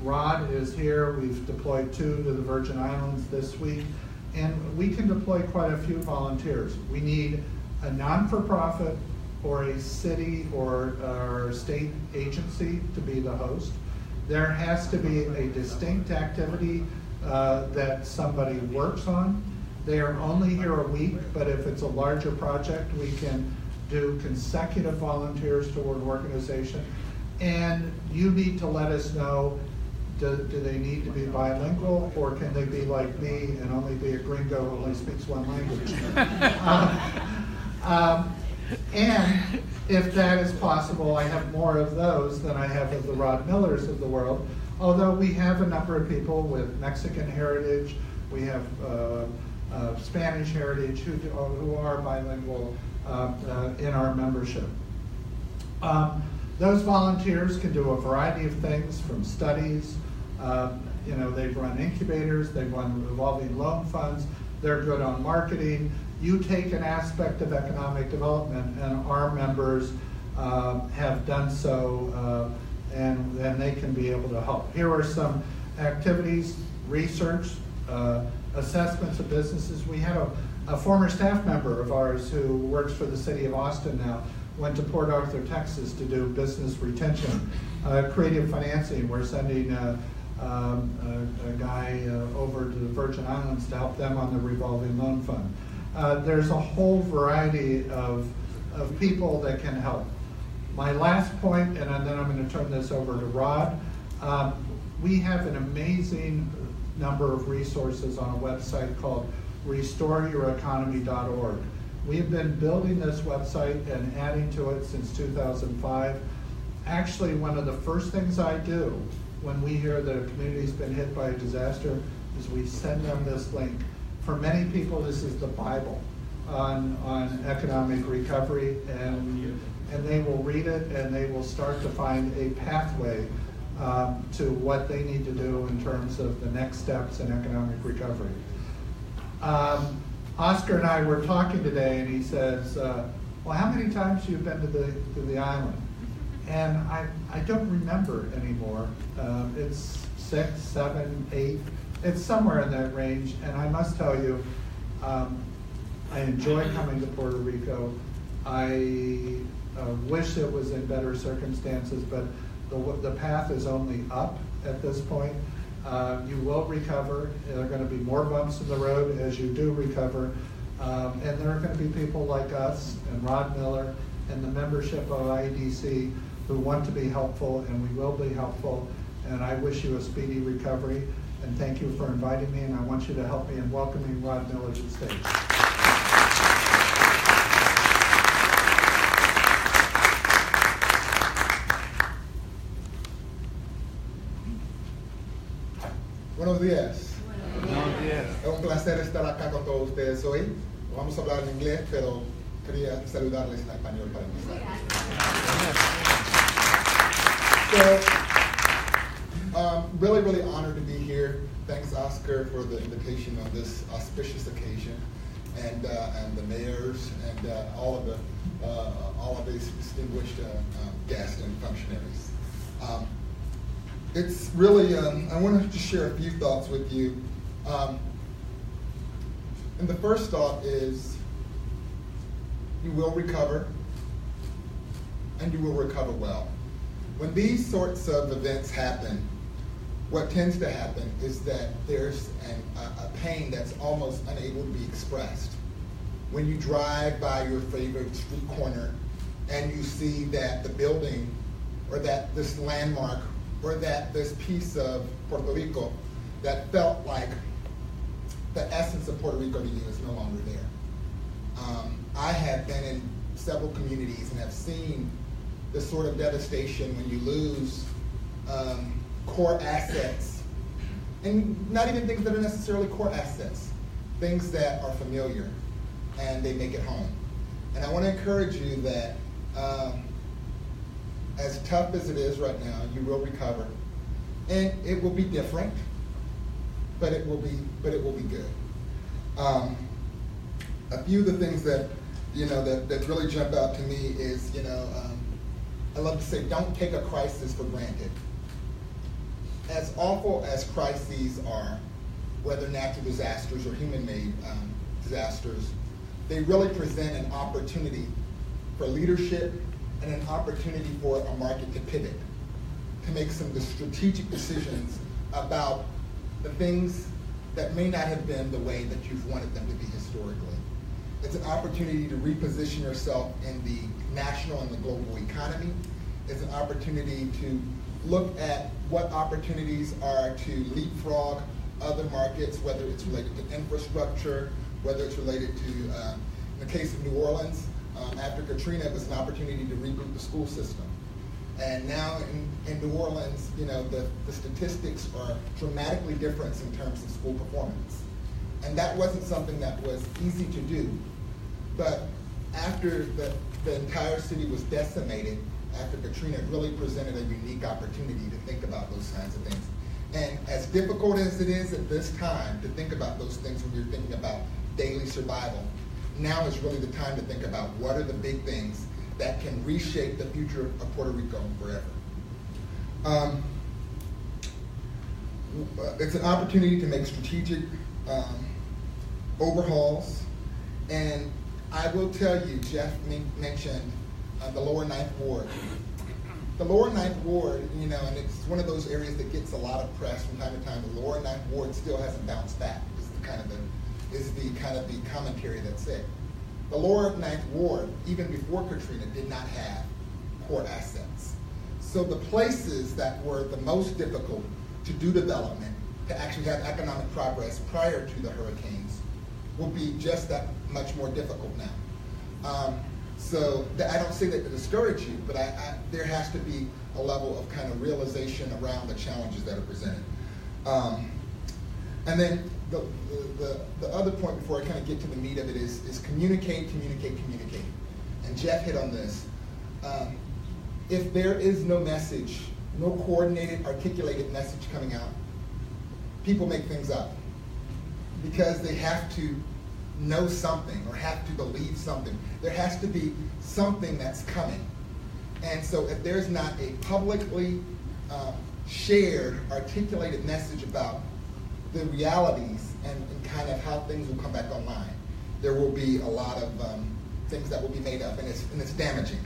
Rod is here. We've deployed 2 to the Virgin Islands this week. And we can deploy quite a few volunteers. We need a non-for-profit or a city or state agency to be the host. There has to be a distinct activity that somebody works on. They are only here a week, but if it's a larger project, we can do consecutive volunteers toward organization. And you need to let us know, do they need to be bilingual, or can they be like me and only be a gringo who only speaks one language? And if that is possible, I have more of those than I have of the Rod Millers of the world, although we have a number of people with Mexican heritage, we have Spanish heritage who are bilingual in our membership. Those volunteers can do a variety of things, from studies, they've run incubators, they've run revolving loan funds, they're good on marketing. You take an aspect of economic development, and our members have done so, and they can be able to help. Here are some activities: research, assessments of businesses. We had a former staff member of ours who works for the city of Austin now, went to Port Arthur, Texas to do business retention. Creative financing, we're sending a guy over to the Virgin Islands to help them on the revolving loan fund. There's a whole variety of people that can help. My last point, and then I'm going to turn this over to Rod, we have an amazing number of resources on a website called restoreyoureconomy.org. We've been building this website and adding to it since 2005. Actually, one of the first things I do when we hear that a community's been hit by a disaster is we send them this link. For many people, this is the Bible on economic recovery, and they will read it and they will start to find a pathway to what they need to do in terms of the next steps in economic recovery. Oscar and I were talking today, and he says, well, how many times have you been to the island? And I don't remember anymore. It's 6, 7, 8. It's somewhere in that range. And I must tell you, I enjoy coming to Puerto Rico. I wish it was in better circumstances, but the path is only up at this point. You will recover. There are going to be more bumps in the road as you do recover. And there are going to be people like us and Rod Miller and the membership of IEDC who want to be helpful, and we will be helpful. And I wish you a speedy recovery. And thank you for inviting me, and I want you to help me in welcoming Rod Miller to the stage. Buenos días. Buenos días. Es un placer estar acá con todos ustedes hoy. Vamos a hablar en inglés, pero quería saludarles en español para empezar. So, really, really honored to be here. Thanks, Oscar, for the invitation on this auspicious occasion, and the mayors and all of these distinguished guests and functionaries. It's really, I wanted to share a few thoughts with you. And the first thought is, you will recover, and you will recover well. When these sorts of events happen, what tends to happen is that there's a pain that's almost unable to be expressed. When you drive by your favorite street corner and you see that the building or that this landmark or that this piece of Puerto Rico that felt like the essence of Puerto Rico to you is no longer there. I have been in several communities and have seen the sort of devastation when you lose core assets, and not even things that are necessarily core assets, things that are familiar, and they make it home. And I want to encourage you that as tough as it is right now, you will recover, and it will be different, but it will be good. A few of the things that that really jump out to me is I love to say, don't take a crisis for granted. As awful as crises are, whether natural disasters or human-made disasters, they really present an opportunity for leadership, and an opportunity for a market to pivot, to make some strategic decisions about the things that may not have been the way that you've wanted them to be historically. It's an opportunity to reposition yourself in the national and the global economy. It's an opportunity to look at what opportunities are to leapfrog other markets, whether it's related to infrastructure, whether it's related to, in the case of New Orleans, after Katrina, it was an opportunity to reboot the school system. And now in New Orleans, you know, the statistics are dramatically different in terms of school performance. And that wasn't something that was easy to do. But after the entire city was decimated, after Katrina, it really presented a unique opportunity to think about those kinds of things. And as difficult as it is at this time to think about those things when you're thinking about daily survival, now is really the time to think about what are the big things that can reshape the future of Puerto Rico forever. It's an opportunity to make strategic overhauls. And I will tell you, Jeff mentioned the lower Ninth Ward. The lower Ninth Ward, you know, and it's one of those areas that gets a lot of press from time to time. The lower Ninth Ward still hasn't bounced back. Is the kind of the commentary that's it. The lower Ninth Ward, even before Katrina, did not have core assets. So the places that were the most difficult to do development, to actually have economic progress prior to the hurricanes, will be just that much more difficult now. So I don't say that to discourage you, but there has to be a level of kind of realization around the challenges that are presented. And then the other point before I kind of get to the meat of it is communicate. And Jeff hit on this. If there is no message, no coordinated, articulated message coming out, people make things up because they have to know something or have to believe something. There has to be something that's coming. And so if there's not a publicly shared, articulated message about the realities and kind of how things will come back online, there will be a lot of things that will be made up, and it's damaging.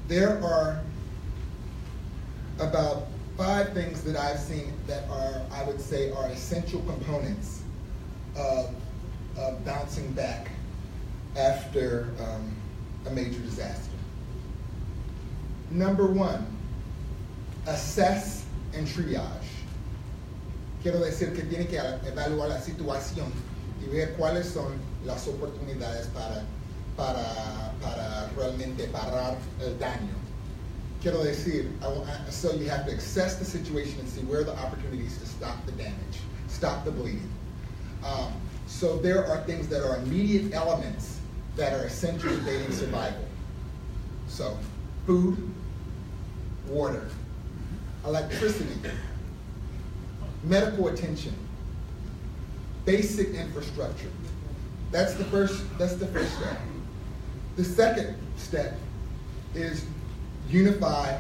There are about 5 things that I've seen that are, I would say, are essential components of bouncing back after a major disaster. Number 1, assess and triage. Quiero decir que tiene que evaluar la situación y ver cuáles son las oportunidades para realmente parar el daño. Quiero decir, so you have to assess the situation and see where are the opportunities to stop the damage, stop the bleeding. So there are things that are immediate elements that are essential to daily survival. So food, water, electricity, medical attention, basic infrastructure. That's the first step. The second step is unify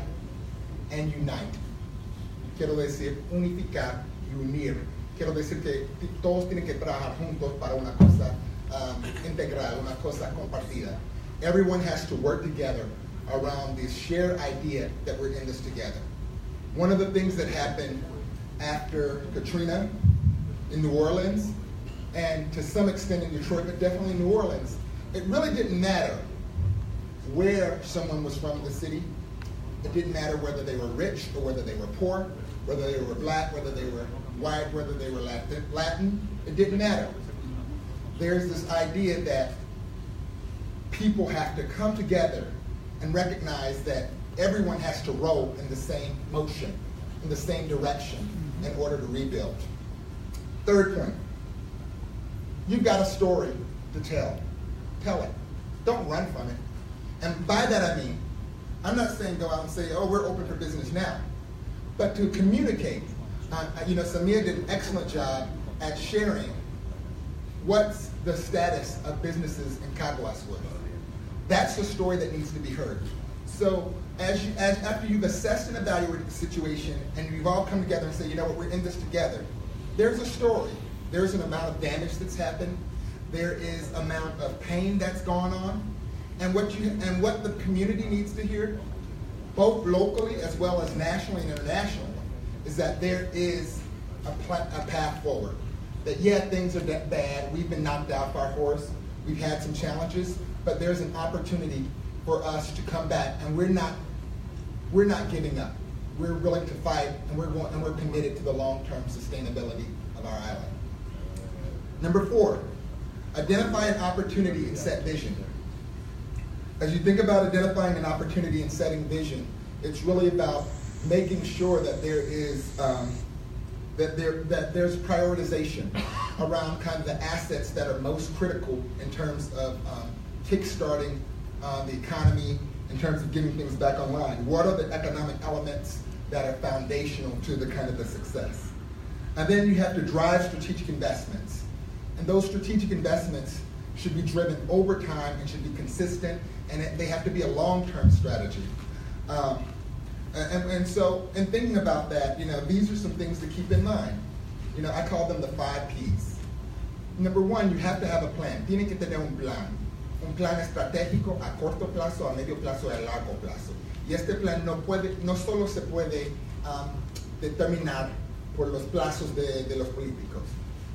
and unite. Quiero decir unificar y unir. Quiero decir que todos tienen que trabajar juntos para una cosa integral, una cosa compartida. Everyone has to work together around this shared idea that we're in this together. One of the things that happened after Katrina in New Orleans, and to some extent in Detroit, but definitely in New Orleans, it really didn't matter where someone was from in the city. It didn't matter whether they were rich or whether they were poor, whether they were black, whether they were white, whether they were Latin. It didn't matter. There's this idea that people have to come together and recognize that everyone has to row in the same motion, in the same direction in order to rebuild. Third point, you've got a story to tell. Tell it. Don't run from it. And by that I mean, I'm not saying go out and say, oh, we're open for business now. But to communicate, Samir did an excellent job at sharing what's the status of businesses in Caguaswood. That's the story that needs to be heard. So after you've assessed and evaluated the situation and you've all come together and said, you know what, we're in this together, there's a story. There's an amount of damage that's happened. There is amount of pain that's gone on. And what the community needs to hear, both locally as well as nationally and internationally, is that there is a path forward. That yeah, things are bad, we've been knocked out by our horse, we've had some challenges, but there's an opportunity for us to come back, and we're not giving up. We're willing to fight, and we're committed to the long-term sustainability of our island. Number 4, identify an opportunity and set vision. As you think about identifying an opportunity and setting vision, it's really about making sure that there is that there's prioritization around kind of the assets that are most critical in terms of kickstarting the economy, in terms of getting things back online. What are the economic elements that are foundational to the kind of the success? And then you have to drive strategic investments. And those strategic investments should be driven over time and should be consistent, and they have to be a long-term strategy. And so in thinking about that, these are some things to keep in mind. I call them the 5 Ps. Number 1, you have to have a plan. Tiene que tener un plan estratégico a corto plazo, a medio plazo y a largo plazo. Y este plan no solo se puede determinar por los plazos de los políticos.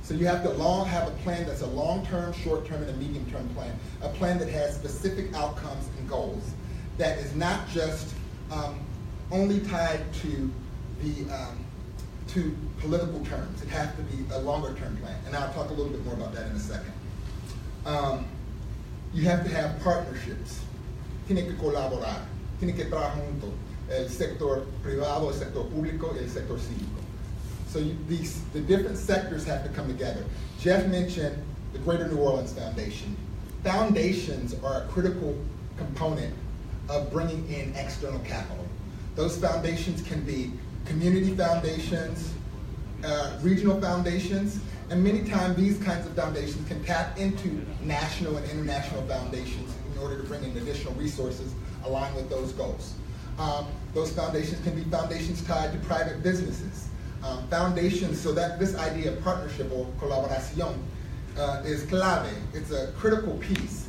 So you have to have a plan that's a long-term, short-term, and a medium-term plan. A plan that has specific outcomes and goals. That is not just only tied to the to political terms. It has to be a longer-term plan, and I'll talk a little bit more about that in a second. You have to have partnerships. Tiene que colaborar. Tiene que trabajar juntos. El sector privado, el sector público, y el sector cívico. So the different sectors have to come together. Jeff mentioned the Greater New Orleans Foundation. Foundations are a critical component of bringing in external capital. Those foundations can be community foundations, regional foundations, and many times these kinds of foundations can tap into national and international foundations in order to bring in additional resources aligned with those goals. Those foundations can be foundations tied to private businesses. Foundations, so that this idea of partnership or colaboración is clave. It's a critical piece.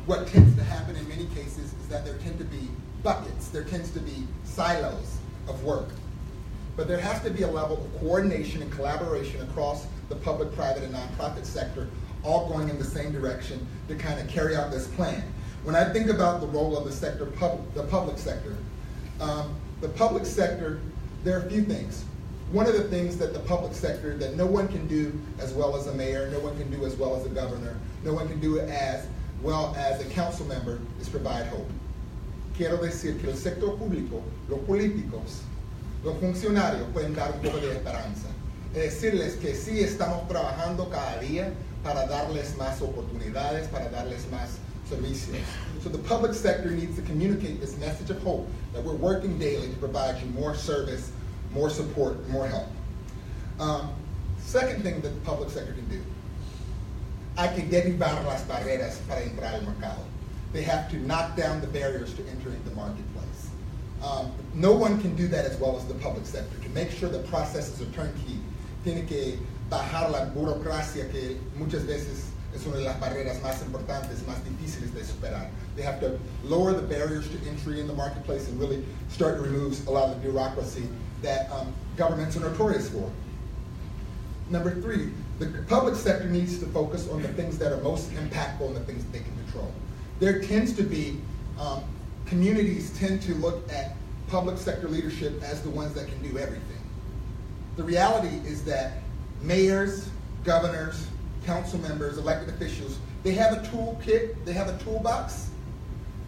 What tends to happen in many cases is that there tend to be buckets. There tends to be silos of work. But there has to be a level of coordination and collaboration across the public, private, and nonprofit sector, all going in the same direction to kind of carry out this plan. When I think about the role of the public sector, there are a few things. One of the things that the public sector, that no one can do as well as a mayor, no one can do as well as a governor, no one can do it as well as a council member, is provide hope. Quiero decir que el sector público, los políticos, los funcionarios pueden dar un poco de esperanza. Es decirles que sí estamos trabajando cada día para darles más oportunidades, para darles más servicios. So the public sector needs to communicate this message of hope that we're working daily to provide you more service, more support, more help. Second thing that the public sector can do, hay que derribar las barreras para entrar al mercado. They have to knock down the barriers to entering the marketplace. No one can do that as well as the public sector. To make sure the processes are turnkey, tiene que bajar la burocracia, que muchas veces es una de las barreras más importantes, más difíciles de superar. They have to lower the barriers to entry in the marketplace and really start to remove a lot of the bureaucracy that governments are notorious for. Number 3, the public sector needs to focus on the things that are most impactful and the things that they can control. There tends to be, communities tend to look at public sector leadership as the ones that can do everything. The reality is that mayors, governors, council members, elected officials, they have a toolkit, they have a toolbox.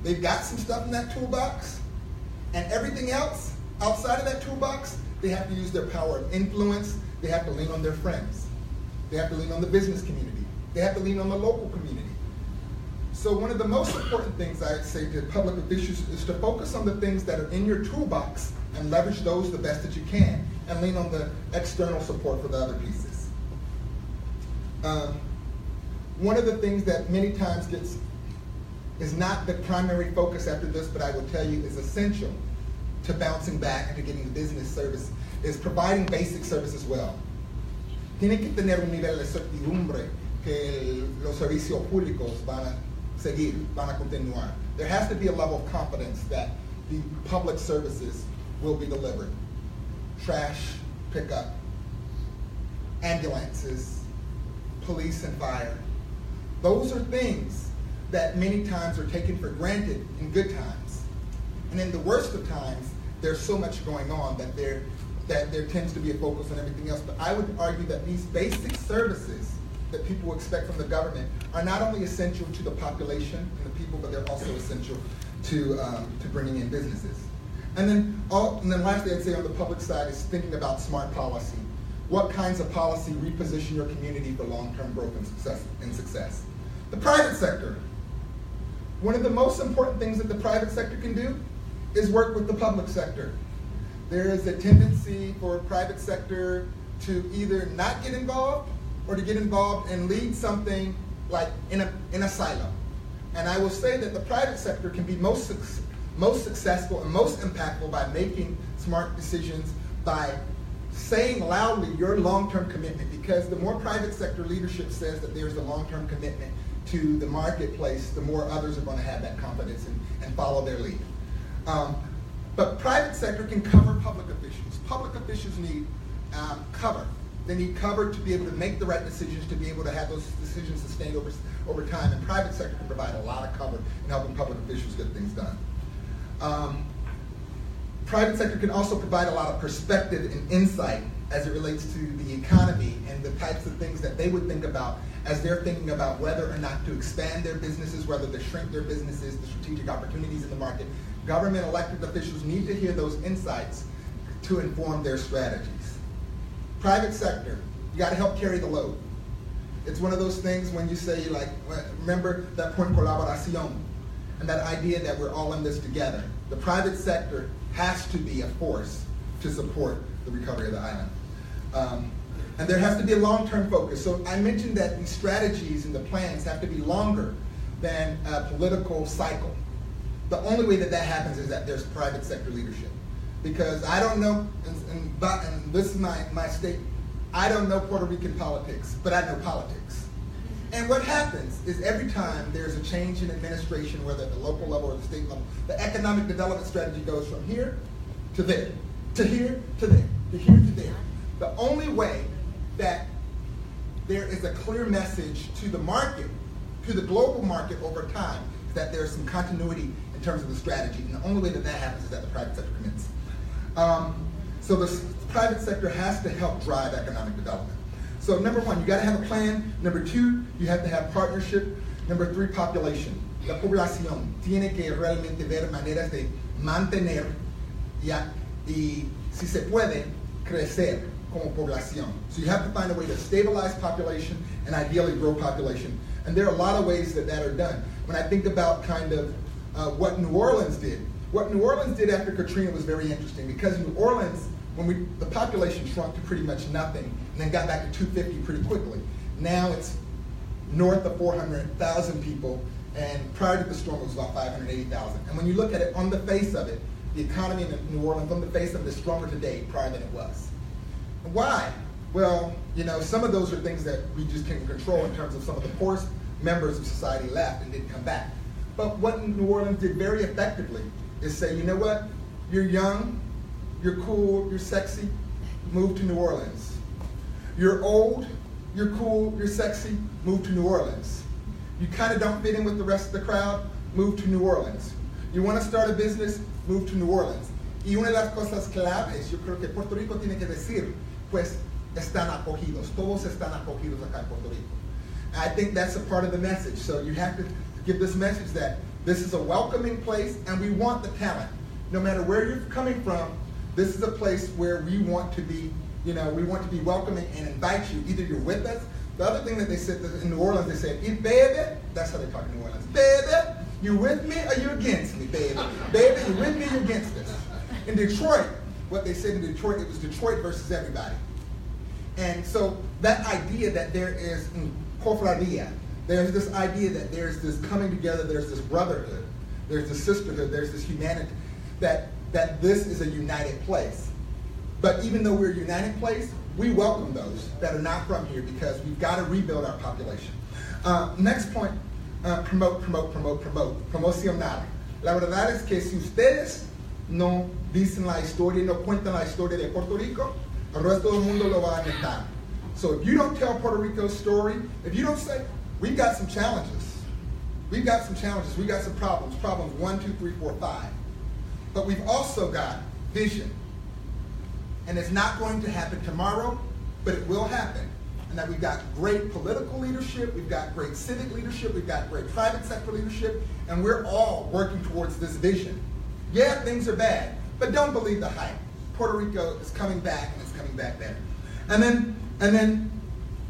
They've got some stuff in that toolbox, and everything else outside of that toolbox, they have to use their power of influence. They have to lean on their friends. They have to lean on the business community. They have to lean on the local community. So one of the most important things I say to public officials is to focus on the things that are in your toolbox and leverage those the best that you can, and lean on the external support for the other pieces. One of the things that many times is not the primary focus after this, but I will tell you is essential to bouncing back and to getting the business service, is providing basic service as well. Tiene que tener un nivel de certidumbre que los servicios públicos van a seguir, van a continuar. There has to be a level of confidence that the public services will be delivered. Trash pickup, ambulances, police and fire. Those are things that many times are taken for granted in good times. And in the worst of times, there's so much going on that there tends to be a focus on everything else. But I would argue that these basic services that people expect from the government are not only essential to the population and the people, but they're also essential to bringing in businesses. And then lastly, I'd say on the public side is thinking about smart policy. What kinds of policy reposition your community for long-term growth and success? The private sector. One of the most important things that the private sector can do is work with the public sector. There is a tendency for private sector to either not get involved or to get involved and lead something like in a silo. And I will say that the private sector can be most successful and most impactful by making smart decisions, by saying loudly your long-term commitment, because the more private sector leadership says that there's a long-term commitment to the marketplace, the more others are going to have that confidence and follow their lead. But private sector can cover public officials. Public officials need cover. They need cover to be able to make the right decisions, to be able to have those decisions sustained over time. And private sector can provide a lot of cover in helping public officials get things done. Private sector can also provide a lot of perspective and insight as it relates to the economy and the types of things that they would think about as they're thinking about whether or not to expand their businesses, whether to shrink their businesses, the strategic opportunities in the market. Government elected officials need to hear those insights to inform their strategies. Private sector, you got to help carry the load. It's one of those things when you say, like, remember that point colaboración, and that idea that we're all in this together. The private sector has to be a force to support the recovery of the island. And there has to be a long-term focus. So I mentioned that these strategies and the plans have to be longer than a political cycle. The only way that that happens is that there's private sector leadership. Because I don't know, and this is my statement, I don't know Puerto Rican politics, but I know politics. And what happens is every time there's a change in administration, whether at the local level or the state level, the economic development strategy goes from here to there, to here to there, to here to there. The only way that there is a clear message to the market, to the global market over time, is that there's some continuity in terms of the strategy. And the only way that that happens is that the private sector commits. So the private sector has to help drive economic development. So number one, you got to have a plan. Number two, you have to have partnership. Number three, population. La población tiene que realmente ver maneras de mantener y si se puede, crecer como población. So you have to find a way to stabilize population and ideally grow population. And there are a lot of ways that are done. When I think about kind of what New Orleans did, what New Orleans did after Katrina was very interesting, because New Orleans, the population shrunk to pretty much nothing and then got back to 250 pretty quickly. Now it's north of 400,000 people, and prior to the storm it was about 580,000. And when you look at it on the face of it, the economy in New Orleans on the face of it is stronger today prior than it was. Why? Well, some of those are things that we just can't control in terms of some of the poorest members of society left and didn't come back. But what New Orleans did very effectively is say, you know what? You're young, you're cool, you're sexy, move to New Orleans. You're old, you're cool, you're sexy, move to New Orleans. You kind of don't fit in with the rest of the crowd, move to New Orleans. You want to start a business, move to New Orleans. Y una de las cosas claves, yo creo que Puerto Rico tiene que decir, pues están acogidos, todos están acogidos acá en Puerto Rico. And I think that's a part of the message. So you have to give this message that this is a welcoming place and we want the talent. No matter where you're coming from, this is a place where we want to be, we want to be welcoming and invite you. Either you're with us. The other thing that they said in New Orleans, they said, baby, that's how they talk in New Orleans. Baby, you with me or you against me, baby? Baby, you with me or you against us? In Detroit, what they said in Detroit, it was Detroit versus everybody. And so that idea that there is cofradia, there's this idea that there's this coming together, there's this brotherhood, there's this sisterhood, there's this humanity, that this is a united place. But even though we're a united place, we welcome those that are not from here because we've got to rebuild our population. Next point, promocionar. La verdad es que si ustedes no dicen la historia, no cuentan la historia de Puerto Rico, el resto del mundo lo va a negar. So if you don't tell Puerto Rico's story, if you don't say, we've got some challenges. We've got some challenges. We've got some problems. Problems 1, 2, 3, 4, 5. But we've also got vision. And it's not going to happen tomorrow, but it will happen. And that we've got great political leadership, we've got great civic leadership, we've got great private sector leadership, and we're all working towards this vision. Yeah, things are bad, but don't believe the hype. Puerto Rico is coming back, and it's coming back better. And then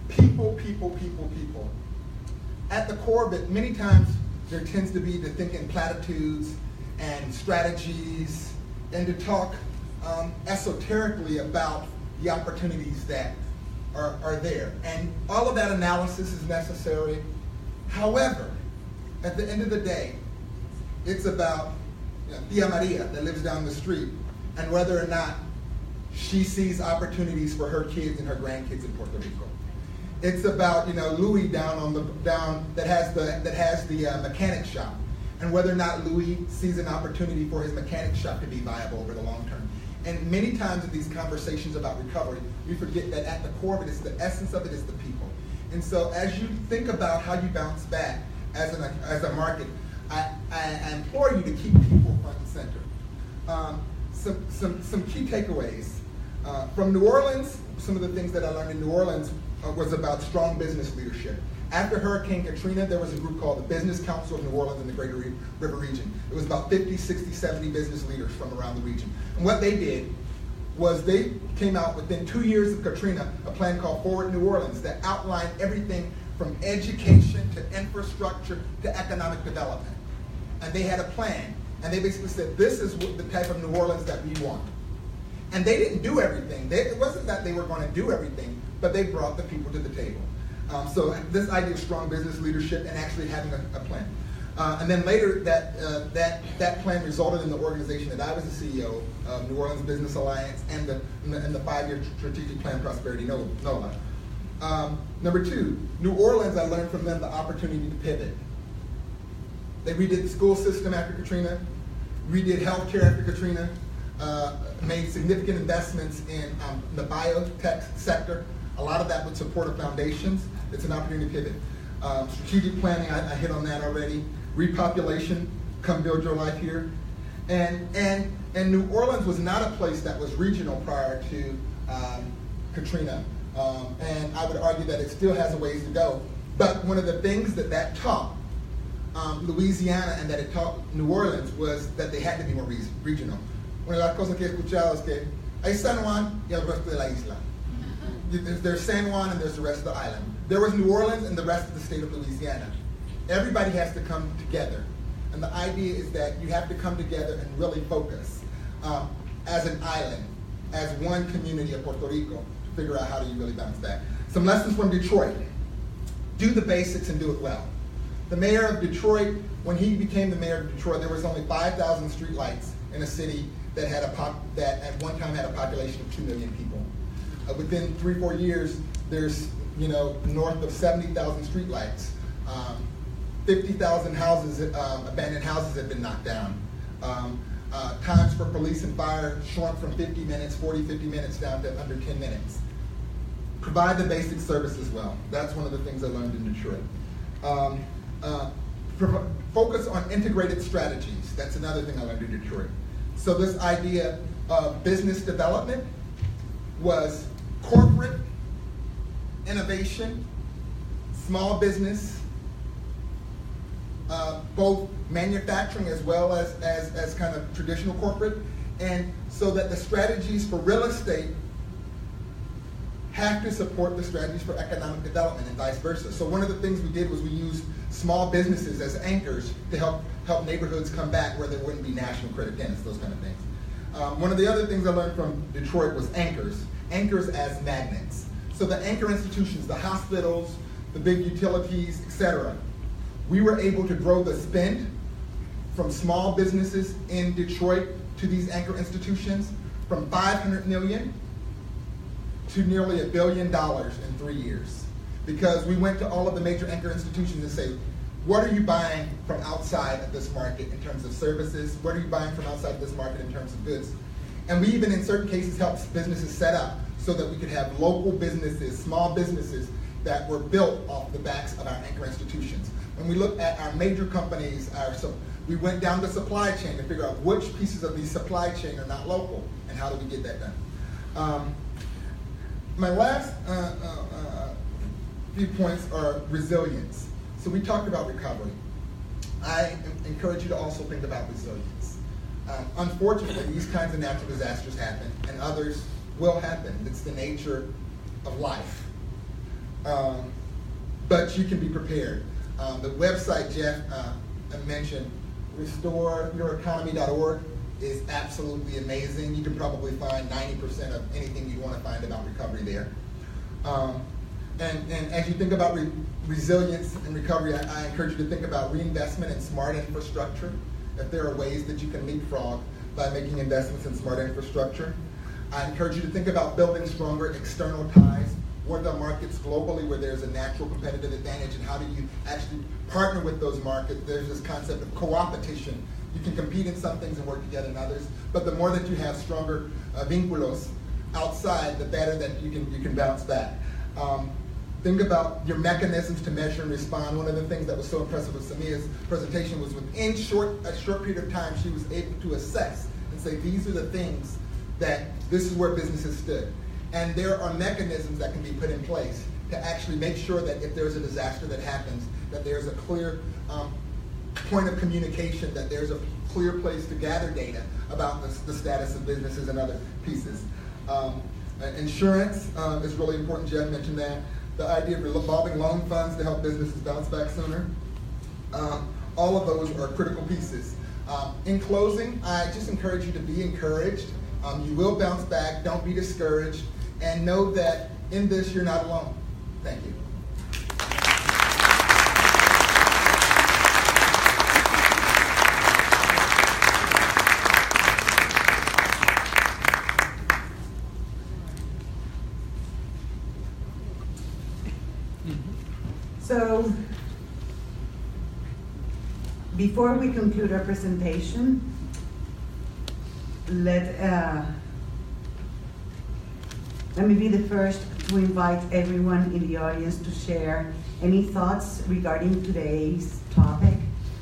people. At the core of it, many times there tends to be to think in platitudes and strategies and to talk esoterically about the opportunities that are there. And all of that analysis is necessary. However, at the end of the day, it's about Tia Maria that lives down the street and whether or not she sees opportunities for her kids and her grandkids in Puerto Rico. It's about Louis that has the mechanic shop, and whether or not Louis sees an opportunity for his mechanic shop to be viable over the long term. And many times in these conversations about recovery, we forget that at the core of it is the essence of it is the people. And so as you think about how you bounce back as a market, I implore you to keep people front and center. Some key takeaways. From New Orleans, some of the things that I learned in New Orleans was about strong business leadership. After Hurricane Katrina, there was a group called the Business Council of New Orleans and the Greater River Region. It was about 50, 60, 70 business leaders from around the region. And what they did was they came out within 2 years of Katrina, a plan called Forward New Orleans that outlined everything from education to infrastructure to economic development. And they had a plan. And they basically said, this is the type of New Orleans that we want. And they didn't do everything. It wasn't that they were going to do everything, but they brought the people to the table. So this idea of strong business leadership and actually having a plan. And then later, that plan resulted in the organization that I was the CEO of, New Orleans Business Alliance, and the 5-year strategic plan, Prosperity NOLA. Number 2, New Orleans, I learned from them the opportunity to pivot. They redid the school system after Katrina, redid healthcare after Katrina, made significant investments in the biotech sector. A lot of that with support of foundations. It's an opportunity to pivot. Strategic planning, I hit on that already. Repopulation, come build your life here. And New Orleans was not a place that was regional prior to Katrina. And I would argue that it still has a ways to go. But one of the things that taught Louisiana and that it taught New Orleans was that they had to be more regional. Una de las cosas que he escuchado es que hay San Juan y el resto de la isla. There's San Juan and there's the rest of the island. There was New Orleans and the rest of the state of Louisiana. Everybody has to come together. And the idea is that you have to come together and really focus as an island, as one community of Puerto Rico, to figure out how do you really bounce back. Some lessons from Detroit. Do the basics and do it well. The mayor of Detroit, when he became the mayor of Detroit, there was only 5,000 streetlights in a city that that at one time had a population of 2 million people. Within 3-4 years, there's north of 70,000 streetlights. 50,000 houses, abandoned houses have been knocked down. Times for police and fire shrunk from 50 minutes down to under 10 minutes. Provide the basic services well. That's one of the things I learned in Detroit. Focus on integrated strategies. That's another thing I learned in Detroit. So this idea of business development was corporate innovation, small business, both manufacturing as well as kind of traditional corporate, and so that the strategies for real estate have to support the strategies for economic development and vice versa. So one of the things we did was we used small businesses as anchors to help neighborhoods come back where there wouldn't be national credit dentists, those kind of things. One of the other things I learned from Detroit was anchors as magnets. So the anchor institutions, the hospitals, the big utilities, etc. We were able to grow the spend from small businesses in Detroit to these anchor institutions from $500 million to nearly $1 billion in 3 years. Because we went to all of the major anchor institutions and say, what are you buying from outside of this market in terms of services? What are you buying from outside of this market in terms of goods? And we even in certain cases help businesses set up so that we could have local businesses, small businesses that were built off the backs of our anchor institutions. When we look at our major companies, we went down the supply chain to figure out which pieces of the supply chain are not local and how do we get that done. My last few points are resilience. So we talked about recovery. I encourage you to also think about resilience. Unfortunately, these kinds of natural disasters happen, and others will happen. It's the nature of life. But you can be prepared. The website Jeff mentioned, restoreyoureconomy.org, is absolutely amazing. You can probably find 90% of anything you want to find about recovery there. And as you think about resilience and recovery, I encourage you to think about reinvestment in smart infrastructure. If there are ways that you can leapfrog by making investments in smart infrastructure. I encourage you to think about building stronger external ties. What are the markets globally where there's a natural competitive advantage, and how do you actually partner with those markets? There's this concept of co-opetition. You can compete in some things and work together in others, but the more that you have stronger vínculos outside, the better that you can bounce back. Think about your mechanisms to measure and respond. One of the things that was so impressive with Samia's presentation was within a short period of time, she was able to assess and say, these are the things that this is where businesses stood. And there are mechanisms that can be put in place to actually make sure that if there's a disaster that happens, that there's a clear point of communication, that there's a clear place to gather data about the status of businesses and other pieces. Insurance is really important. Jeff mentioned that. The idea of revolving loan funds to help businesses bounce back sooner. All of those are critical pieces. In closing, I just encourage you to be encouraged. You will bounce back. Don't be discouraged. And know that in this, you're not alone. Thank you. So, before we conclude our presentation, let me be the first to invite everyone in the audience to share any thoughts regarding today's topic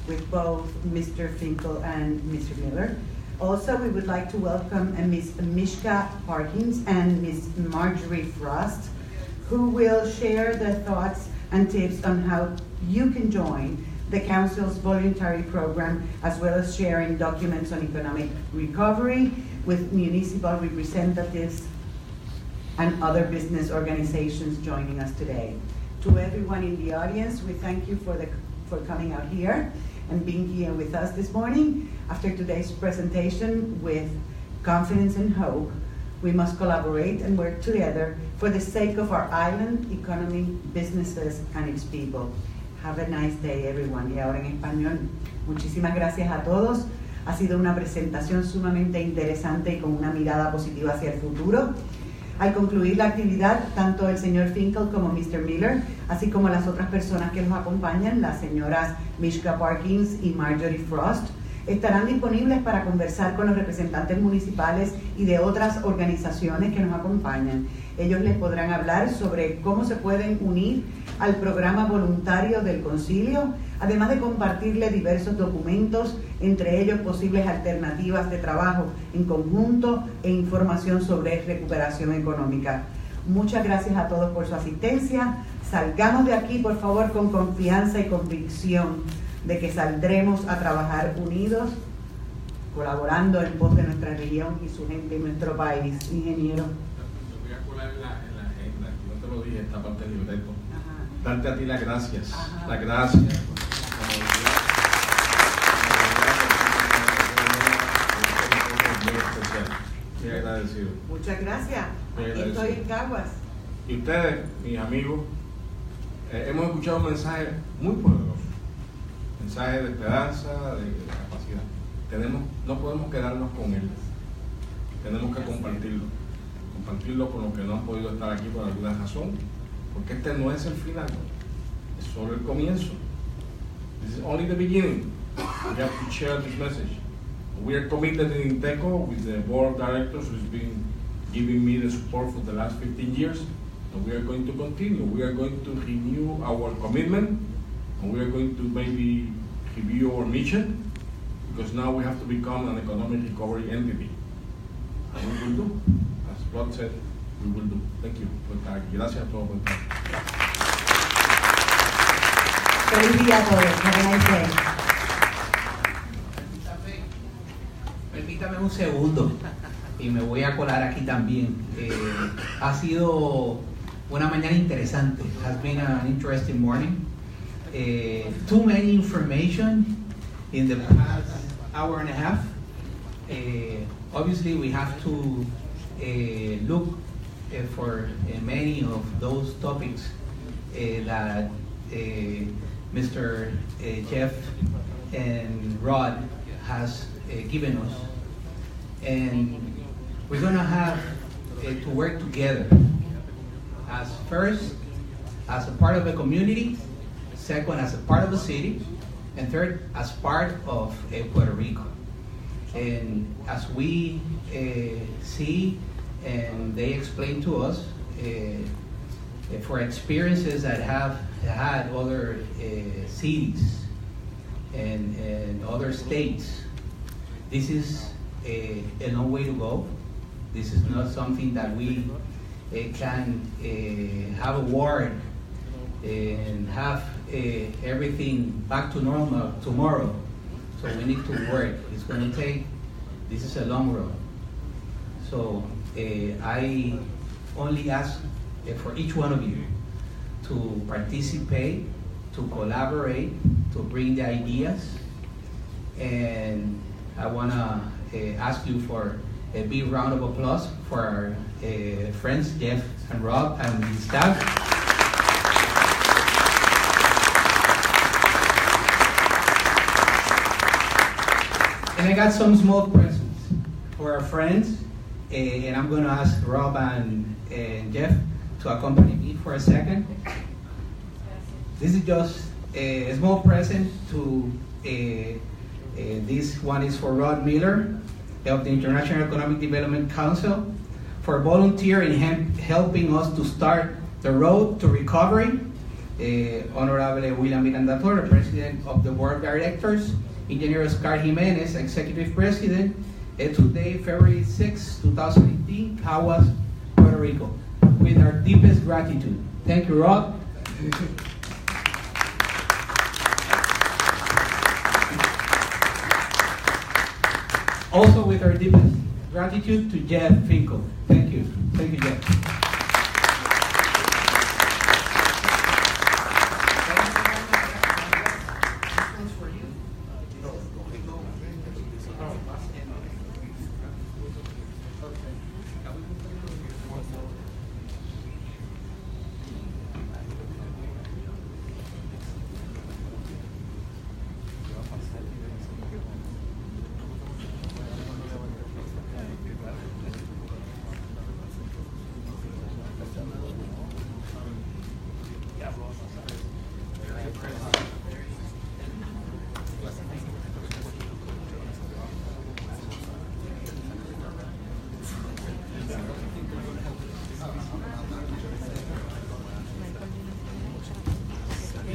with both Mr. Finkel and Mr. Miller. Also, we would like to welcome Ms. Mishka Parkins and Ms. Marjorie Frost, who will share their thoughts and tips on how you can join the Council's voluntary program, as well as sharing documents on economic recovery with municipal representatives and other business organizations joining us today. To everyone in the audience, we thank you for coming out here and being here with us this morning. After today's presentation, with confidence and hope, we must collaborate and work together for the sake of our island, economy, businesses, and its people. Have a nice day, everyone. Y ahora en español, muchísimas gracias a todos. Ha sido una presentación sumamente interesante y con una mirada positiva hacia el futuro. Al concluir la actividad, tanto el señor Finkel como Mr. Miller, así como las otras personas que los acompañan, las señoras Mishka Parkins y Marjorie Frost, estarán disponibles para conversar con los representantes municipales y de otras organizaciones que nos acompañan. Ellos les podrán hablar sobre cómo se pueden unir al programa voluntario del Concilio, además de compartirle diversos documentos, entre ellos posibles alternativas de trabajo en conjunto e información sobre recuperación económica. Muchas gracias a todos por su asistencia. Salgamos de aquí, por favor, con confianza y convicción de que saldremos a trabajar unidos, colaborando en pos de nuestra región y su gente y nuestro país. Ingeniero. Yo voy a colar en la agenda, no te lo dije, esta parte del libreto. Darte a ti las gracias. Ajá. Las gracias. Muy agradecido. Muchas gracias. Aquí estoy en Caguas. Y ustedes, mis amigos, hemos escuchado un mensaje muy poderoso. Mensaje de esperanza, de capacidad. No podemos quedarnos con él. Tenemos que compartirlo con los que no han podido estar aquí por alguna razón, porque este no es el final, es solo el comienzo This is only the beginning. We have to share this message. We are committed in Inteco with the board of directors who's been giving me the support for the last 15 years, and we are going to continue. We are going to renew our commitment, and we are going to maybe review our mission, because now we have to become an economic recovery entity. And we will do, as Rod said, we will do. Thank you. Gracias a todos por estar. Feliz día a todos. Have a nice day. Permítame un segundo y me voy a colar aquí también. Ha sido una mañana interesante. Has been an interesting morning. Too many information in the past hour and a half. Obviously, we have to look for many of those topics that Mr. Jeff and Rod has given us, and we're going to have to work together as first as a part of a community, second as a part of a city, and third as part of Puerto Rico. And as we see and they explain to us for experiences that have had other cities and other states, this is a long way to go. This is not something that we can have a war and have everything back to normal tomorrow. So we need to work. It's going to take, this is a long road. So I only ask for each one of you to participate, to collaborate, to bring the ideas. And I want to ask you for a big round of applause for our friends, Jeff and Rob and the staff. And I got some small presents for our friends, and I'm going to ask Rob and Jeff to accompany me for a second. This is just a small present to, this one is for Rod Miller of the International Economic Development Council for volunteering in helping us to start the road to recovery. Honorable William Miranda Torres, President of the Board of Directors, Engineer Oscar Jimenez, Executive President, today, February 6, 2018, Caguas, Puerto Rico, with our deepest gratitude. Thank you, Rob. Also, with our deepest gratitude to Jeff Finkel. Thank you. Thank you, Jeff.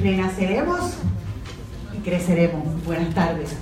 Renaceremos y creceremos. Buenas tardes.